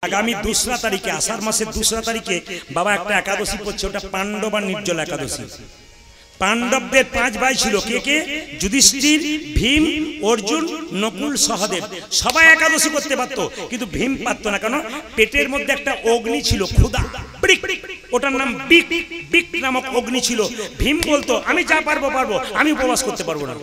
আগামী 2রা তারিখে আষাঢ় মাসের 2রা তারিখে বাবা একটা একাদশী করছে, ওটা পাণ্ডব আর নির্জলা একাদশী। পাণ্ডবদের 5 ভাই ছিল, কে কে? যুধিষ্ঠির, ভীম, অর্জুন, নকুল, সহদেব। সবাই একাদশী করতে পারতো, কিন্তু ভীম পারত না। কেন? পেটের মধ্যে একটা অগ্নি ছিল, ক্ষুধা, ওটার নাম বিক। বিক নামক অগ্নি ছিল। ভীম বলতো আমি যা পারবো পারবো, আমি উপবাস করতে পারবো না।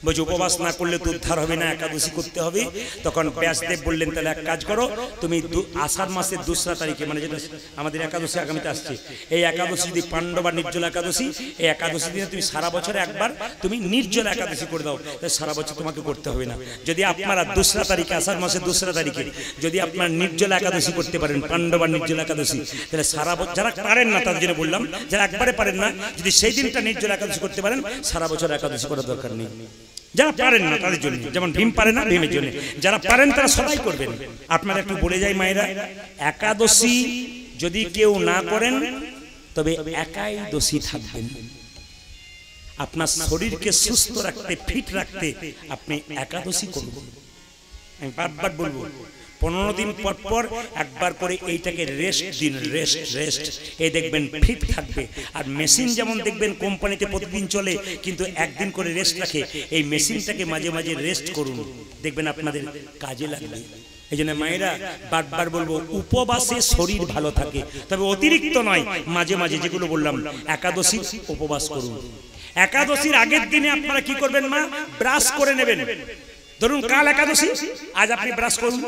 বলছে উপবাস না করলে তো উদ্ধার হবে না, একাদশী করতে হবে। তখন ব্যাসদেব বললেন তাহলে এক কাজ করো, তুমি আষাঢ় মাসের 2রা তারিখে, মানে যেটা আমাদের একাদশী আগামীতে আসছে, এই একাদশী যদি পাণ্ডব বা নির্জলা একাদশী, এই একাদশী দিনে তুমি সারা বছরে একবার তুমি নির্জলা একাদশী করে দাও, তাই সারা বছর তোমাকে করতে হবে না। যদি আপনারা 2রা তারিখে, আষাঢ় মাসের 2রা তারিখে যদি আপনারা নির্জলা একাদশী করতে পারেন, পাণ্ডব আর নির্জলা একাদশী, তাহলে সারা বছর, যারা পারেন না তাদের জন্য বললাম, যারা একবারে পারেন না, যদি সেই দিনটা নির্জলা একাদশী করতে পারেন, সারা বছর একাদশী করার দরকার নেই। যারা পারেন না তাদের জন্য, যেমন ভীম পারে না, ভীমের জন্য। যারা পারেন তারা সবাই করবেন। আপনারা একটু বলে যাই মায়েরা, একাদশী যদি কেউ না করেন তবে একাই দোষী থাকবেন। আপনার শরীরকে সুস্থ রাখতে, ফিট রাখতে আপনি একাদশী করুন। আমি বারবার বলবো, 15 দিন পর পর একবার করে এইটাকে রেস্ট দিন, রেস্ট রেস্ট। এই দেখবেন ফিট থাকবে। আর মেশিন যেমন দেখবেন কোম্পানিতে প্রতিদিন চলে, কিন্তু একদিন করে রেস্ট রাখে, এই মেশিনটাকে মাঝে মাঝে রেস্ট করুন, দেখবেন আপনাদের কাজে লাগবে। এই জন্য মায়েরা বারবার বলবো, উপবাসে শরীর ভালো থাকে, তবে অতিরিক্ত নয়, মাঝে মাঝে যেগুলো বললাম একাদশী উপবাস করুন। একাদশীর আগের দিনে আপনারা কি করবেন মা? ব্রাশ করে নেবেন। ধরুন কাল একাদশী, আজ আপনি ব্রাশ করুন।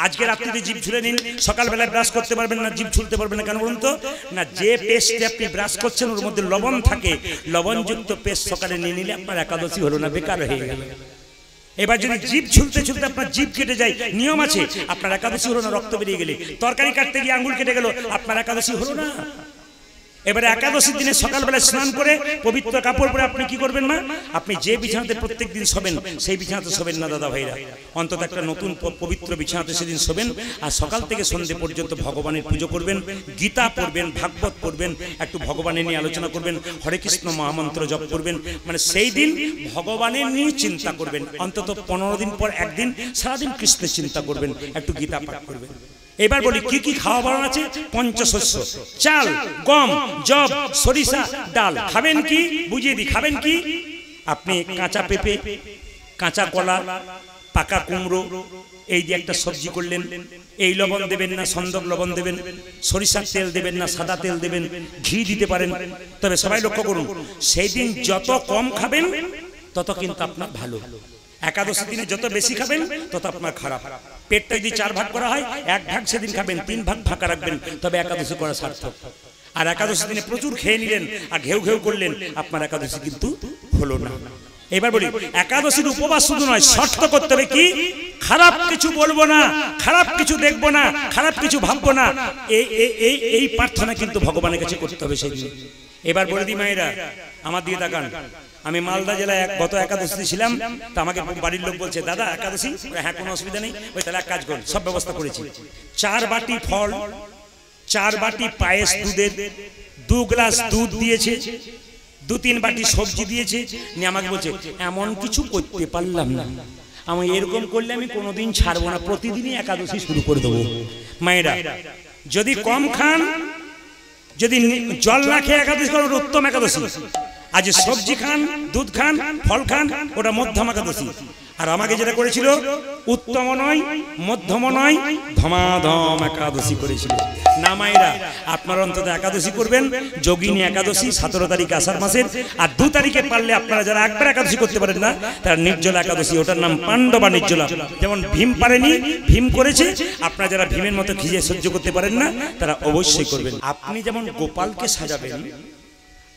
আজকে রাত্রিতে জিভ ছুলে নিন, সকালবেলায় ব্রাশ করতে পারবেন না, জিভ ছুলতে পারবেন না। কেন বলুন তো? না, যে পেস্টে আপনি ব্রাশ করছেন ওর মধ্যে লবণ থাকে, লবণযুক্ত পেস্ট সকালে নিয়ে নিলে আপনার একাদশী হলো না, বেকার হয়ে গেল। এবার যদি জিভ ছুলতে ছুলতে আপনার জিভ কেটে যায়, নিয়ম আছে, আপনার একাদশী হলো না। রক্ত বেরিয়ে গেলে, তরকারি কাটতে গিয়ে আঙুল কেটে গেল, আপনার একাদশী হলো না। এবারে একাদশীর দিনে সকালবেলা স্নান করে পবিত্র কাপড় পরে আপনি কি করবেন না? আপনি যে বিছানাতে প্রত্যেক দিন শোবেন সেই বিছানাতে শোবেন না দাদা ভাইরা, অন্তত একটা নতুন পবিত্র বিছানাতে সেদিন শোবেন। আর সকাল থেকে সন্ধ্যে পর্যন্ত ভগবানের পুজো করবেন, গীতা পড়বেন, ভাগবত পড়বেন, একটু ভগবানের নিয়ে আলোচনা করবেন, হরে কৃষ্ণ মহামন্ত্র জপ করবেন। মানে সেই দিন ভগবানের নিয়ে চিন্তা করবেন। অন্তত 15 দিন পর একদিন সারাদিন কৃষ্ণের চিন্তা করবেন, একটু গীতা পাঠ করবেন। এবার বলি কি কি খাওয়া বাড়ানো আছে? পঞ্চশস্য, চাল, গম, জব, সরিষা, ডাল। খাবেন কি? বুঝিয়ে দিই, খাবেন কি? আপনি কাঁচা পেঁপে, কাঁচা কলা, পাকা কুমড়ো, এই দিয়ে একটা সবজি করলেন। এই লবণ দেবেন না, সন্দক লবণ দেবেন। সরিষার তেল দেবেন না, সাদা তেল দেবেন। ঘি দিতে পারেন। তবে সবাই লক্ষ্য করুন, সেই দিন যত কম খাবেন তত কিন্তু আপনার ভালো। একাদশী দিনে যত বেশি খাবেন তত আপনার খারাপ। পেটটা যদি 4 ভাগ করা হয়, 1 ভাগ সেদিন খাবেন, 3 ভাগ ফাঁকা রাখবেন, তবে একাদশী করা সার্থক। আর একাদশী দিনে প্রচুর খেয়ে নিলেন আর ঘেউ ঘেউ করলেন, আপনার একাদশী কিন্তু হলো না। এবার বলি, একাদশীর উপবাস শুধু নয়, শর্ত করতে হবে কি? খারাপ কিছু বলবো না, খারাপ কিছু দেখবো না, খারাপ কিছু ভাববো না। এই প্রার্থনা কিন্তু ভগবানের কাছে করতে হবে সেই দিন। এবার বলে দিই মায়েরা, আমার দিয়ে তাকান। আমি মালদা জেলায় গত একাদশী ছিলাম, তো আমাকে বাড়ির লোক বলছে, দাদা একাদশী? হ্যাঁ, কোনো অসুবিধা নেই। ওই তাহলে এক কাজ করুন, সব ব্যবস্থা করেছি। 4 বাটি ফল, 4 বাটি পায়েস দুধের, 2 গ্লাস দুধ দিয়েছে, 2-3 বাটি সবজি দিয়েছে। নিয়ে আমাকে বলছে, এমন কিছু করতে পারলাম না, আমি এরকম করলে আমি কোনোদিন ছাড়বো না, প্রতিদিনই একাদশী শুরু করে দেবো। মায়েরা যদি কম খান, যদি জল না খেয়ে একাদশী করেন, উত্তম একাদশী। আজ সবজি খান, দুধ খান, ফল খান, ওটা মধ্যম একাদশী। আর আমাকে যেটা করেছিল, উত্তম নয়, মধ্যম নয়, ধমাধম একাদশী করেছিল। না মায়েরা, আপনারা অন্তত একাদশী করবেন, যোগিনী একাদশী 17 তারিখ আষাঢ় মাসের। আর 2 তারিখে পারলে আপনারা যারা একবার একাদশী করতে পারেন না, তারা নির্জলা একাদশী, ওটার নাম পাণ্ডবা নির্জলা। যেমন ভীম পারেনি, ভীম করেছে। আপনারা যারা ভীমের মতো খিজে সহ্য করতে পারেন না, তারা অবশ্যই করবেন। আপনি যেমন গোপালকে সাজাবেন,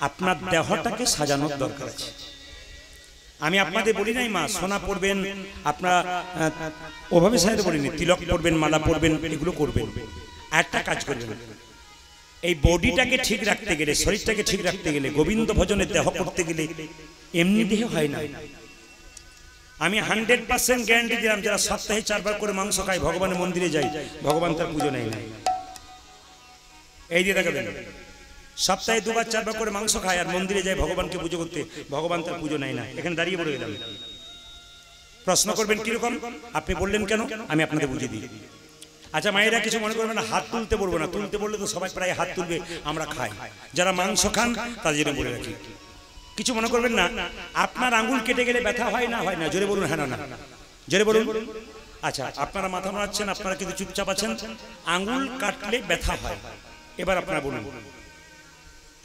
আপনার দেহটাকে সাজানোর দরকার আছে। আমি আপনাদের বলি নাই মা সোনা পরবেন, আপনারা ওভাবে সাজাতে বলিনি, তিলক পরবেন, মালা পরবেন, এগুলো করবেন। একটা কাজ করবেন, এই বডিটাকে ঠিক রাখতে গেলে, শরীরটাকে ঠিক রাখতে গেলে, গোবিন্দ ভজনের দেহ করতে গেলে এমনি দেহ হয় না। আমি 100% গ্যারান্টি দিলাম, যারা সপ্তাহে 4 বার করে মাংস খায়, ভগবানের মন্দিরে যায়, ভগবান তার পুজো নেয় না। এই দিয়ে দেখাবেন, সপ্তাহে 2 বার 4 বার করে মাংস খায় আর মন্দিরে যায় ভগবানকে পুজো করতে, ভগবান তার পুজো নেয় না। এখানে দাঁড়িয়ে পড়ে গেলাম। প্রশ্ন করবেন কিরকম? আপনি বললেন কেন? আমি আপনাদের বুঝিয়ে দিই। আচ্ছা মায়েরা কিছু মনে করবেন না, হাত তুলতে বলবো না, তুলতে বললে তো সবাই প্রায় হাত তুলবে, আমরা খাই, যারা মাংস খান তাদের জন্য বলে রাখি, কিছু মনে করবেন না। আপনার আঙ্গুল কেটে গেলে ব্যথা হয় না? হয় না? জোরে বলুন হ্যাঁ না, জোরে বলুন। আচ্ছা আপনারা মাথা নাড়াচ্ছেন, আপনারা কিন্তু চুপচাপ আছেন। আঙ্গুল কাটলে ব্যথা হয়, এবার আপনারা বলুন।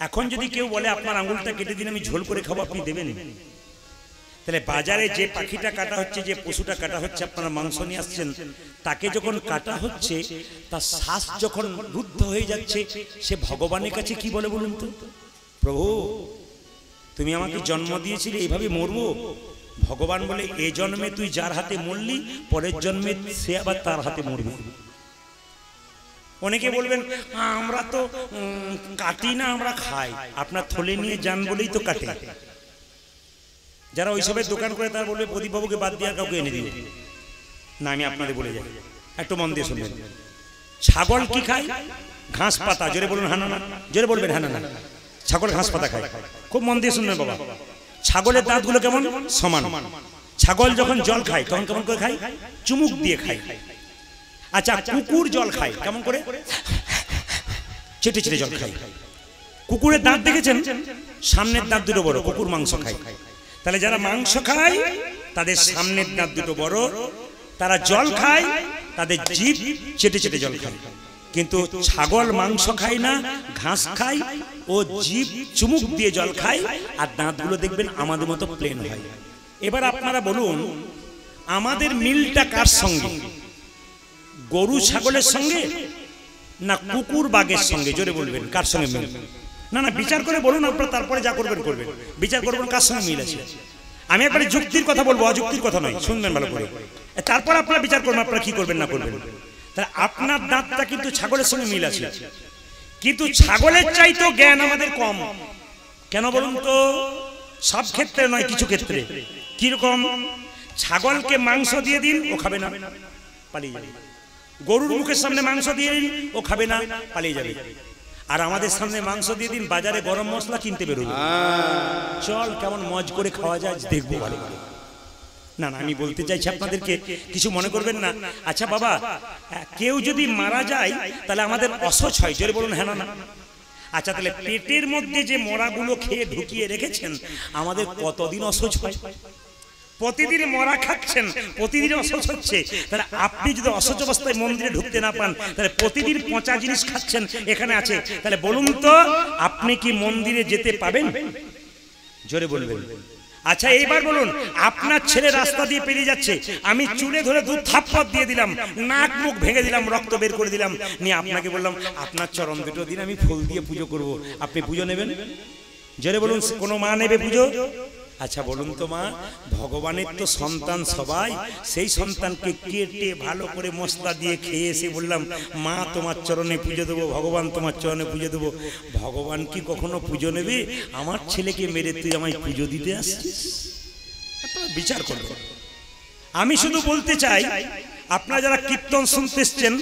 এখন যদি কেউ বলে আপনার আঙ্গুলটা কেটে দিন আমি ঝোল করে খাবো, আপনি দেবেন? তাহলে বাজারে যে পাখিটা কাটা হচ্ছে, যে পশুটা কাটা হচ্ছে, আপনারা মাংস নিয়ে আসছেন, তাকে যখন কাটা হচ্ছে তার শ্বাস যখন রুদ্ধ হয়ে যাচ্ছে, সে ভগবানের কাছে কি বলে বলুন তো? প্রভু তুমি আমাকে জন্ম দিয়েছিলে এইভাবে মরবো? ভগবান বলে এই জন্মে তুই যার হাতে মরলি, পরের জন্মে সে আবার তার হাতে মরবে। অনেকে বলবেন আমরা তো কাটি না, আমরা খাই। আপনার থলে নিয়ে যান বলেই তো কাটে। যারা ওইসবের দোকান করে তারা বলবে প্রদীপবাবুকে বাদ দিয়ে কাউকে এনে দিবে না। আমি আপনাদের বলে যাই, একটু মন দিয়ে শুনবেন। ছাগল কি খায়? ঘাস পাতা। জোরে বলুন হ্যাঁ না, জোরে বলবেন হ্যাঁ না। ছাগল ঘাস পাতা খায়, খুব মন দিয়ে শুনবেন বাবা। ছাগলের দাঁতগুলো কেমন? সমান। ছাগল যখন জল খায় তখন কেমন করে খায়? চুমুক দিয়ে খায়। আচ্ছা কুকুর জল খায় কেমন করে? চেটে চেটে জল খায়। কুকুরের দাঁত দেখেছেন? সামনের দাঁত দুটো বড়। কুকুর মাংস খায়। তাহলে যারা মাংস খায় তাদের সামনের দাঁত দুটো বড়, তারা জল খায়, তাদের জিভ চেটে চেটে জল খায়। কিন্তু ছাগল মাংস খায় না, ঘাস খায়, ও জিভ চুমুক দিয়ে জল খায়, আর দাঁতগুলো দেখবেন আমাদের মতো প্লেন হয়। এবার আপনারা বলুন আমাদের মিলটা কার সঙ্গে? গরু ছাগলের সঙ্গে না কুকুর বাঘের সঙ্গে? জোরে বলবেন কার সঙ্গে মিল? না না বিচার করে বলুন আপনারা, তারপরে যা করবেন করবেন। বিচার করবেন কার সঙ্গে মিল আছে। আমি একবারে যুক্তির কথা বলবো, অযুক্তির কথা নয়, শুনবেন ভালো করে। তারপর আপনারা বিচার করবেন আপনারা কি করবেন না করবেন। তাহলে আপনার দাঁতটা কিন্তু ছাগলের সঙ্গে মিল আছে, কিন্তু ছাগলের চাইতেও জ্ঞান আমাদের কম। কেন বলুন তো? সব ক্ষেত্রে নয়, কিছু ক্ষেত্রে। কিরকম? ছাগলকে মাংস দিয়ে দিন, ও খাবে না, পালিয়ে যাবে। গরুর মুখের সামনে মাংস দিয়ে দিন, ও খাবে না, পালিয়ে যাবে। আর আমাদের সামনে মাংস দিয়ে দিন, বাজারে গরম মশলা কিনতে বেরোলো, চল কেমন মজ করে খাওয়া যায় দেখবো ভালো করে। না না আমি বলতে চাইছি আপনাদেরকে, কিছু মনে করবেন না। আচ্ছা বাবা, কেউ যদি মারা যায় তাহলে আমাদের অসহ্য হয়। জোরে বলুন হ্যাঁ না। আচ্ছা তাহলে পেটের মধ্যে যে মরাগুলো খেয়ে ঢুকিয়ে রেখেছেন, আমাদের কতদিন অসহ্য হয়? প্রতিদিন মরা খাচ্ছেন, প্রতিদিন অসহ্য হচ্ছে। তাহলে আপনি যদি অসহ্য অবস্থায় মন্দিরে ঢুকতে না পান, তাহলে প্রতিদিন পচা জিনিস খাচ্ছেন এখানে আছে, তাহলে বলুন তো আপনি কি মন্দিরে যেতে পাবেন? জোরে বলবেন। আচ্ছা এইবার বলুন, আপনার ছেলে রাস্তা দিয়ে পেরিয়ে যাচ্ছে, আমি চুলে ধরে দু থাপ্পড় দিয়ে দিলাম, নাক মুখ ভেঙে দিলাম, রক্ত বের করে দিলাম, নিয়ে আপনাকে বললাম আপনার চরণ দুটো দিন আমি ফুল দিয়ে পুজো করব, আপনি পুজো নেবেন? জোরে বলুন, কোনো মা নেবে পুজো? আচ্ছা বলুন তো মা, ভগবানের তো সন্তান সবাই, সেই সন্তানকে কেটে ভালো করে মশলা দিয়ে খেয়ে এসে বললাম মা তোমার চরণে পুজো দেবো, ভগবান তোমার চরণে পুজো দেবো। ভগবান কি কখনো পুজো নেবে? আমার ছেলেকে মেরে তুই আমায় পুজো দিতে আসছিস? বিচার করবো। আমি শুধু বলতে চাই, আপনারা যারা কীর্তন শুনতে এসছেন,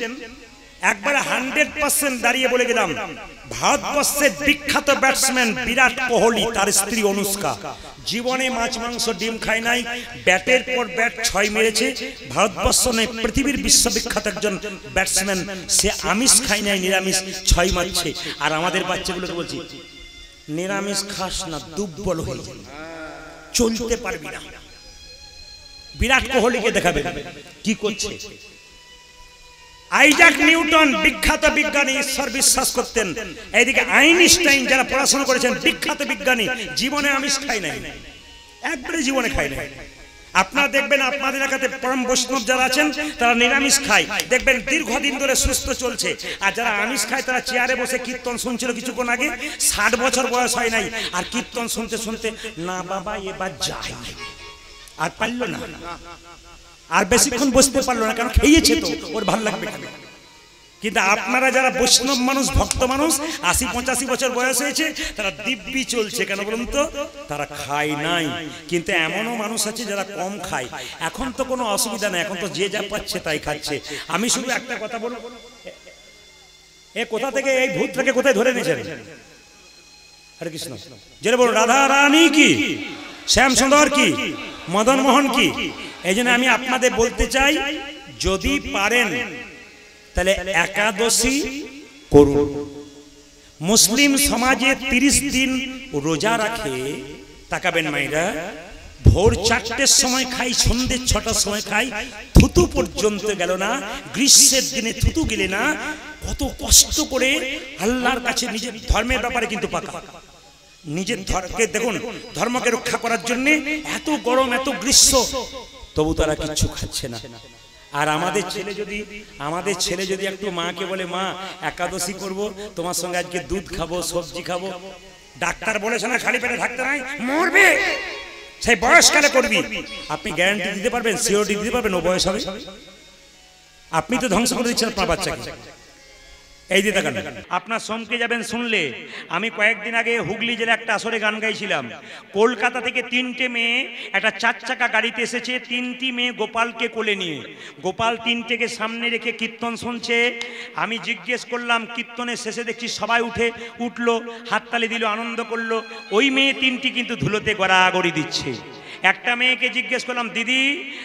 একবারে 100% দাঁড়িয়ে বলে গেলাম, ভারতবর্ষের বিখ্যাত ব্যাটসম্যান বিরাট কোহলি, তার স্ত্রী অনুষ্কা জীবনে মাছ মাংস ডিম খায় নাই, ব্যাটের পর ব্যাট 6 মেরেছে। ভারতবর্ষ নয়, পৃথিবীর বিশ্ববিখ্যাত একজন ব্যাটসম্যান, সে আমিষ খায় নাই, নিরামিষ 6 মারছে। আর আমাদের বাচ্চাগুলোকে বলছি নিরামিষ খাস না, দুর্বল হয়ে যাবে, চলতে পারবি না। বিরাট কোহলিকে দেখাবে কি করছে। আইজাক নিউটন বিখ্যাত বিজ্ঞানী, ঈশ্বর বিশ্বাস করতেন। এইদিকে আইনস্টাইন যারা পড়াশোনা করেছেন, বিখ্যাত বিজ্ঞানী, জীবনে আমিষ খায় নাই, একবারে জীবনে খায় নাই। আপনারা দেখবেন আপনাদের এলাকাতে পরম বৈষ্ণব যারা আছেন তারা নিরামিষ খায়, দেখবেন দীর্ঘদিন ধরে সুস্থ চলছে। আর যারা আমিষ খায় তারা চেয়ারে বসে কীর্তন শুনছিল কিছুক্ষণ আগে, 60 বছর বয়স হয় নাই, আর কীর্তন শুনতে শুনতে না বাবা এবার যাই, আর পারল না, আর বেশিক্ষণ বসতে পারলো না, কারণ খেয়েছে তো, ওর ভালো লাগবে কেন। কিন্তু আপনারা যারা বৈষ্ণব মানুষ, ভক্ত মানুষ, 80-85 বছর বয়স হয়েছে, তারা দিব্যি চলছে। কেন বলুন তো? তারা খায় নাই। কিন্তু এমনও মানুষ আছে যারা কম খায়, এখন তো কোনো অসুবিধা নেই, এখন তো যে যা পাচ্ছে তাই খাচ্ছে। আমি শুধু একটা কথা বলবো, এ কোথা থেকে এই ভূতটাকে কোথায় ধরে নিয়েছেন? হরে কৃষ্ণ, যেটা বলুন রাধা রানী কি, শ্যাম সুন্দর কি, মদন মোহন কি। এই জন্য আমি আপনাদের বলতে চাই, যদি পারেন তাহলে একাদশী করুন। মুসলিম সমাজে 30 দিন রোজা রাখে, তাকাবেন মায়েরা, ভোর 4টের সময় খাই, সন্ধ্যে 6টার সময় খাই, থুতু পর্যন্ত গেল না, গ্রীষ্মের দিনে থুতু গেলে না, কত কষ্ট করে আল্লাহর কাছে নিজের ধর্মের ব্যাপারে কিন্তু পাকা, নিজের ধর্মকে দেখুন, ধর্মকে রক্ষা করার জন্য এত গরম এত গ্রীষ্ম, তবু তারা কিচ্ছু খাচ্ছে না। আর আমাদের ছেলে যদি একটু মাকে বলে, মা একাদশী করব, তোমার সঙ্গে আজকে দুধ খাবো, সবজি খাবো, ডাক্তার বলেছে না খালি পেটে থাকতে নাই, মরবে, সেই বয়সকালে করবি, আপনি গ্যারান্টি দিতে পারবেন, সিওরিটি দিতে পারবেন ও বয়স হবে? আপনি তো ধ্বংস করে দিচ্ছেন আপনার বাচ্চাকে। এই যে দেখেন, আপনার চমকে যাবেন শুনলে, আমি কয়েকদিন আগে হুগলি জেলা একটা আসরে গান গাইছিলাম। কলকাতা থেকে 3টে মেয়ে একটা 4 চাকা গাড়িতে এসেছে, 3টি মেয়ে গোপালকে কোলে নিয়ে, গোপাল 3টেকে সামনে রেখে কীর্তন শুনছে। আমি জিজ্ঞেস করলাম, কীর্তনের শেষে দেখছি সবাই উঠলো, হাততালি দিল, আনন্দ করলো। ওই মেয়ে 3টি কিন্তু ধুলোতে গড়াগড়ি দিচ্ছে। একটা মেয়েকে জিজ্ঞেস করলাম, দিদি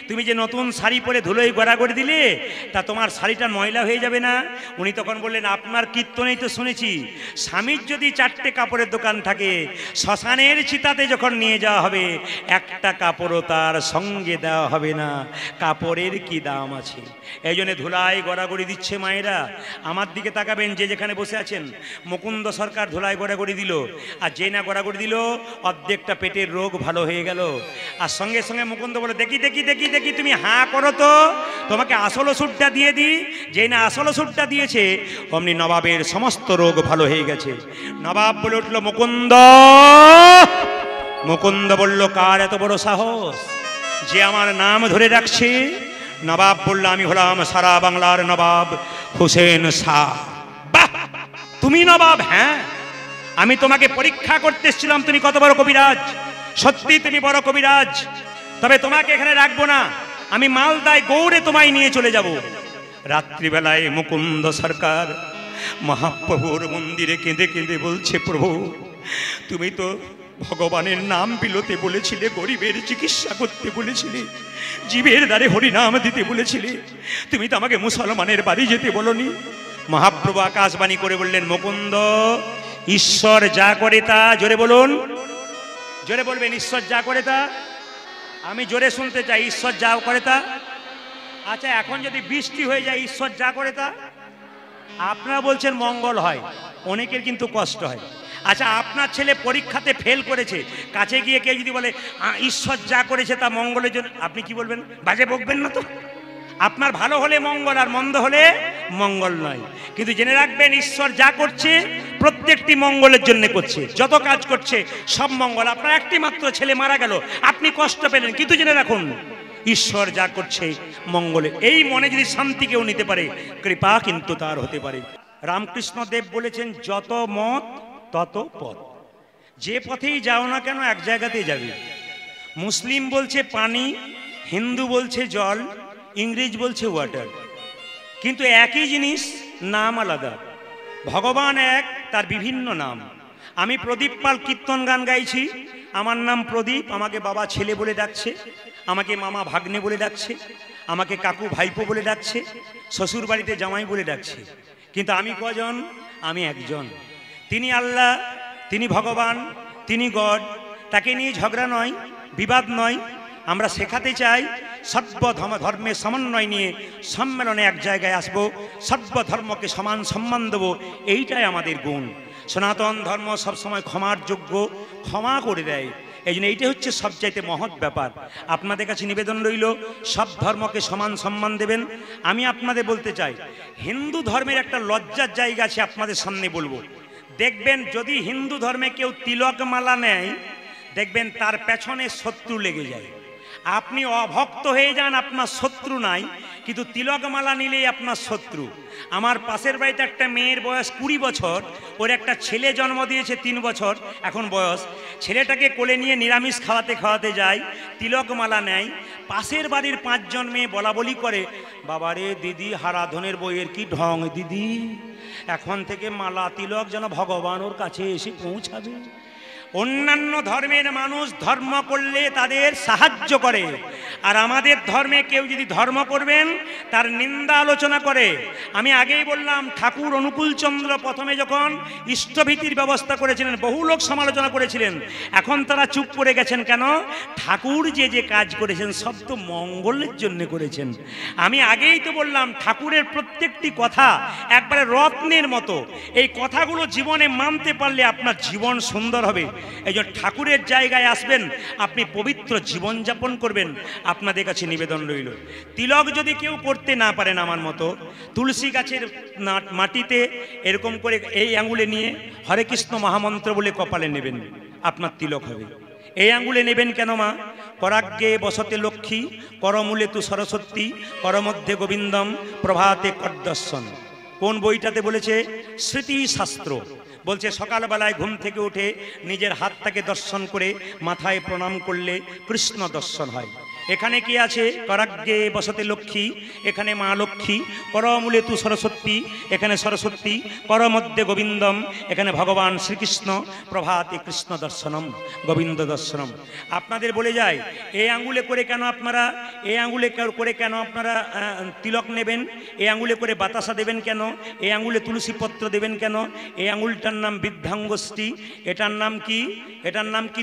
তুমি যে নতুন শাড়ি পরে ধুলোয় গড়াগড়ি দিলে, তা তোমার শাড়িটা ময়লা হয়ে যাবে না? উনি তখন বললেন, আপনার কীর্তনেই তো শুনেছি, স্বামীর যদি 4টে কাপড়ের দোকান থাকে, শ্মশানের চিতাতে যখন নিয়ে যাওয়া হবে, একটা কাপড়ও তার সঙ্গে দেওয়া হবে না, কাপড়ের কি দাম আছে? এই জন্য ধুলায় গড়াগড়ি দিচ্ছে মায়েরা। আমার দিকে তাকাবেন, যে যেখানে বসে আছেন, মুকুন্দ সরকার ধুলায় গড়াগড়ি দিল, আর যে না গড়াগড়ি দিল অর্ধেকটা পেটের রোগ ভালো হয়ে গেল। আর সঙ্গে সঙ্গে মুকুন্দ বলে, দেখি দেখি দেখি দেখি তুমি হাঁ করো তো, তোমাকে আসল ওষুধটা দিয়ে দিই। যে না আসল ওষুধটা দিয়েছে, অমনি নবাবের সমস্ত রোগ ভালো হয়ে গেছে। নবাব বলে উঠল, মুকুন্দ। মুকুন্দ বলল, কার এত বড় সাহস যে আমার নাম ধরে রাখছে? নবাব বলল, আমি হলাম সারা বাংলার নবাব হুসেন শাহ। বাহ, তুমি নবাব? হ্যাঁ, আমি তোমাকে পরীক্ষা করতে এসেছিলাম, তুমি কত বড় কবিরাজ। সত্যি তুমি বড় কবিরাজ, তবে তোমাকে এখানে রাখবো না, আমি মালদায় গৌড়ে তোমায় নিয়ে চলে যাব। রাত্রিবেলায় মুকুন্দ সরকার মহাপ্রভুর মন্দিরে কেঁদে কেঁদে বলছে, প্রভু তুমি তো ভগবানের নাম বিলোতে বলেছিলে, গরিবের চিকিৎসা করতে বলেছিলে, জীবের দ্বারে হরিনাম দিতে বলেছিলে, তুমি তো আমাকে মুসলমানের বাড়ি যেতে বলনি। মহাপ্রভু আকাশবাণী করে বললেন, মুকুন্দ, ঈশ্বর যা করে তা, জোরে বলুন, জোরে বলবেন, ঈশ্বর যা করে তা। আমি জোরে শুনতে চাই, ঈশ্বর যা করে তা। আচ্ছা, এখন যদি বৃষ্টি হয়ে যায়, ঈশ্বর যা করে তা? আপনারা বলছেন মঙ্গল হয়, অনেকের কিন্তু কষ্ট হয়। আচ্ছা, আপনার ছেলে পরীক্ষাতে ফেল করেছে, কাছে গিয়ে কেউ যদি বলে ঈশ্বর যা করেছে তা মঙ্গলের জন্য, আপনি কি বলবেন? বাজে বকবেন না তো? আপনার ভালো হলে মঙ্গল, আর মন্দ হলে মঙ্গল নয়। কিন্তু জেনে রাখবেন, ঈশ্বর যা করছে প্রত্যেকটি মঙ্গলের জন্য করছে, যত কাজ করছে সব মঙ্গল। আপনার একটি মাত্র ছেলে মারা গেল, আপনি কষ্ট পেলেন, কিন্তু জেনে রাখুন ঈশ্বর যা করছে মঙ্গলে। এই মনে যদি শান্তি কেউ নিতে পারে, কৃপা কিন্তু তার হতে পারে। রামকৃষ্ণ দেব বলেছেন, যত মত তত পথ, যে পথেই যাও না কেন এক জায়গাতেই যাবে। মুসলিম বলছে পানি, হিন্দু বলছে জল, ইংরেজ বলছে ওয়াটার, কিন্তু একই জিনিস, নাম আলাদা। ভগবান এক, তার বিভিন্ন নাম। আমি প্রদীপ পাল কীর্তন গান গাইছি, আমার নাম প্রদীপ, আমাকে বাবা ছেলে বলে ডাকছে, আমাকে মামা ভাগ্নে বলে ডাকছে, আমাকে কাকু ভাইপো বলে ডাকছে, শ্বশুর বাড়িতে জামাই বলে ডাকছে, কিন্তু আমি কজন? আমি একজন। তিনি আল্লাহ, তিনি ভগবান, তিনি গড। তাকে নিয়ে ঝগড়া নয়, বিবাদ নয়। আমরা শেখাতে চাই সর্বধর্মের সমন্বয় নিয়ে সম্মেলনে এক জায়গায় আসব, সর্বধর্মকে সমান সম্মান দেব, এইটাই আমাদের গুণ। সনাতন ধর্ম সবসময় ক্ষমার যোগ্য, ক্ষমা করে দেয়, এই জন্য এইটা হচ্ছে সবচাইতে মহৎ ব্যাপার। আপনাদের কাছে নিবেদন রইল, সব ধর্মকে সমান সম্মান দেবেন। আমি আপনাদের বলতে চাই, হিন্দু ধর্মের একটা লজ্জার জায়গা আছে, আপনাদের সামনে বলবো। দেখবেন, যদি হিন্দু ধর্মে কেউ তিলক মালা নেয়, দেখবেন তার পেছনে শত্রু লেগে যায়। আপনি অভক্ত হয়ে যান, আপনার শত্রু নাই, কিন্তু তিলকমালা নিলেই আপনার শত্রু। আমার পাশের বাড়িতে একটা মেয়ের বয়স 20 বছর, ওর একটা ছেলে জন্ম দিয়েছে 3 বছর এখন বয়স। ছেলেটাকে কোলে নিয়ে নিরামিষ খাওয়াতে খাওয়াতে যায়, তিলকমালা নেয়। পাশের বাড়ির 5 জন মেয়ে বলা বলি করে, বাবারে দিদি, হারাধনের বইয়ের কি ঢং দিদি, এখন থেকে মালা তিলক যেন ভগবান ওর কাছে এসে পৌঁছাবে। অন্যান্য ধর্মের মানুষ ধর্ম করলে তাদের সাহায্য করে, আর আমাদের ধর্মে কেউ যদি ধর্ম করবেন তার নিন্দা আলোচনা করে। আমি আগেই বললাম, ঠাকুর অনুকূলচন্দ্র প্রথমে যখন ইষ্টভীতির ব্যবস্থা করেছিলেন বহু লোক সমালোচনা করেছিলেন, এখন তারা চুপ করে গেছেন। কেন? ঠাকুর যে যে কাজ করেছেন সব তো মঙ্গলের জন্য করেছেন। আমি আগেই তো বললাম, ঠাকুরের প্রত্যেকটি কথা একবারে রত্নের মতো। এই কথাগুলো জীবনে মানতে পারলে আপনার জীবন সুন্দর হবে। এই জন্য ঠাকুরের জায়গায় আসবেন, আপনি পবিত্র জীবনযাপন করবেন। আপনাদের কাছে নিবেদন রইল, তিলক যদি কেউ করতে না পারেন আমার মতো, তুলসী গাছের মাটিতে এরকম করে এই আঙুলে নিয়ে হরে কৃষ্ণ মহামন্ত্র বলে কপালে নেবেন, আপনার তিলক হবে। এই আঙুলে নেবেন কেন মা? করাগ্গে বসতে লক্ষ্মী, করমূলে তু সরস্বতী, করমধ্যে গোবিন্দম, প্রভাতে কর্দর্শন। কোন বইটাতে বলেছে? স্মৃতিশাস্ত্র বলছে সকালবেলায় ঘুম থেকে উঠে নিজের হাতটাকে দর্শন করে মাথায় প্রণাম করলে কৃষ্ণ দর্শন হয়। এখানে কি আছে? করাগ্গে বসতে লক্ষ্মী, এখানে মা লক্ষ্মী। করমূলে তু সরস্বতী, এখানে সরস্বতী। করমধ্যে গোবিন্দম, এখানে ভগবান শ্রীকৃষ্ণ। প্রভাতে কৃষ্ণ দর্শনম, গোবিন্দ দর্শনম। আপনাদের বলে যায়, এই আঙ্গুলে করে কেন আপনারা, এই আঙ্গুলে করে কেন আপনারা তিলক নেবেন? এই আঙ্গুলে করে বাতাসা দেবেন কেন? এই আঙ্গুলে তুলসী পত্র দেবেন কেন? এই আঙ্গুলটার নাম বৃদ্ধাঙ্গুষ্ঠী। এটার নাম কি? এটার নাম কি?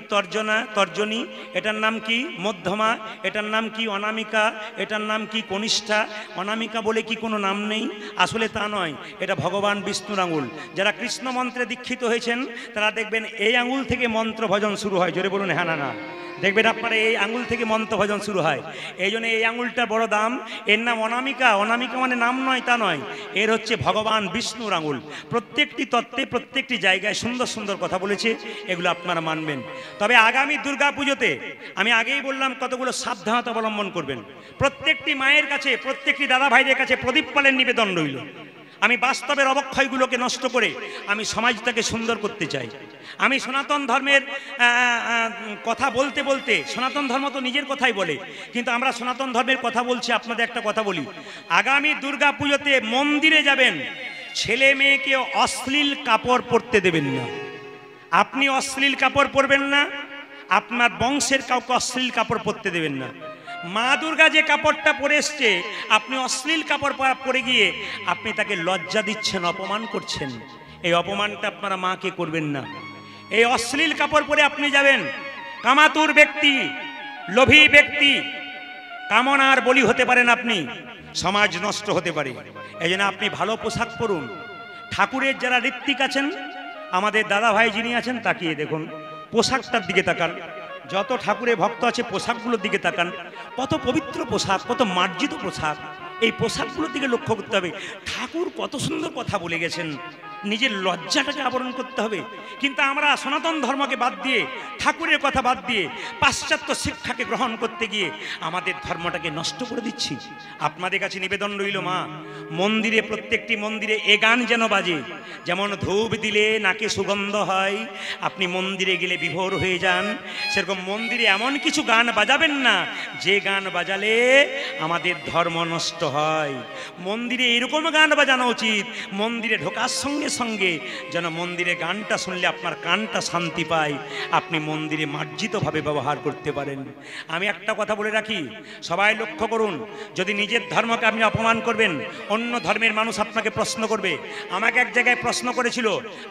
তর্জনী। এটার নাম কি? মধ্যমা। এটার নাম কি? অনামিকা। এটার নাম কি? কনিষ্ঠা। অনামিকা বলে কি কোনো নাম নেই? আসলে তা নয়, এটা ভগবান বিষ্ণুর আঙুল। যারা কৃষ্ণ মন্ত্রে দীক্ষিত হয়েছেন তারা দেখবেন এই আঙুল থেকে মন্ত্র ভজন শুরু হয়। জোরে বলুন হ্যাঁ না না। দেখবেন আপনারা এই আঙুল থেকে মন্ত্র ভজন শুরু হয়। এই জন্য এই আঙুলটা বড় দাম। এর নাম অনামিকা। অনামিকা মানে নাম নয়, তা নয়, এর হচ্ছে ভগবান বিষ্ণুর আঙুল। প্রত্যেকটি তত্ত্বে প্রত্যেকটি জায়গায় সুন্দর সুন্দর কথা বলেছে, এগুলো আপনারা মানবেন। তবে আগামী দুর্গা পুজোতে আমি আগেই বললাম কতগুলো সাবধানতা অবলম্বন করবেন। প্রত্যেকটি মায়ের কাছে, প্রত্যেকটি দাদা ভাইদের কাছে প্রদীপ পালের নিবেদন রইল। আমি বাস্তবের অবক্ষয়গুলোকে নষ্ট করে আমি সমাজটাকে সুন্দর করতে চাই। আমি সনাতন ধর্মের কথা বলতে বলতে, সনাতন ধর্ম তো নিজের কথাই বলে, কিন্তু আমরা সনাতন ধর্মের কথা বলছি। আপনাদের একটা কথা বলি, আগামী দুর্গা পুজোতে মন্দিরে যাবেন, ছেলে মেয়েকে অশ্লীল কাপড় পরতে দেবেন না। আপনি অশ্লীল কাপড় পরবেন না, আপনার বংশের কাউকে অশ্লীল কাপড় পরতে দেবেন না। মা দুর্গা যে কাপড়টা পরে এসছে, আপনি অশ্লীল কাপড় পরে গিয়ে আপনি তাকে লজ্জা দিচ্ছেন, অপমান করছেন। এই অপমানটা আপনারা মাকে করবেন না। এই অশ্লীল কাপড় পরে আপনি যাবেন, কামাতুর ব্যক্তি, লোভী ব্যক্তি, কামনার বলি হতে পারেন আপনি, সমাজ নষ্ট হতে পারে। এই জন্য আপনি ভালো পোশাক পরুন। ঠাকুরের যারা ঋত্বিক আছেন, আমাদের দাদা ভাই যিনি আছেন, তাকিয়ে দেখুন, পোশাকটার দিকে তাকান। যত ঠাকুরের ভক্ত আছে পোশাকগুলোর দিকে তাকান, কত পবিত্র পোশাক, কত মার্জিত পোশাক। এই পোশাকগুলোর দিকে লক্ষ্য করতে হবে। ঠাকুর কত সুন্দর কথা বলে গেছেন, নিজের লজ্জাটাকে আবরণ করতে হবে। কিন্তু আমরা সনাতন ধর্মকে বাদ দিয়ে, ঠাকুরের কথা বাদ দিয়ে পাশ্চাত্য শিক্ষাকে গ্রহণ করতে গিয়ে আমাদের ধর্মটাকে নষ্ট করে দিচ্ছি। আপনাদের কাছে নিবেদন রইল মা, মন্দিরে, প্রত্যেকটি মন্দিরে এ গান যেন বাজে। যেমন ধূপ দিলে নাকে সুগন্ধ হয়, আপনি মন্দিরে গেলে বিভোর হয়ে যান, সেরকম মন্দিরে এমন কিছু গান বাজাবেন না যে গান বাজালে আমাদের ধর্ম নষ্ট হয়। মন্দিরে এরকম গান বাজানো উচিত, মন্দিরে ঢোকার সঙ্গে সঙ্গে যেন মন্দিরে গানটা শুনলে আপনার কানটা শান্তি পায়, আপনি মন্দিরে মার্জিতভাবে ব্যবহার করতে পারেন। আমি একটা কথা বলে রাখি, সবাই লক্ষ্য করুন, যদি নিজের ধর্মকে আপনি অপমান করবেন, অন্য ধর্মের মানুষ আপনাকে প্রশ্ন করবে। আমাকে এক জায়গায় প্রশ্ন করেছিল,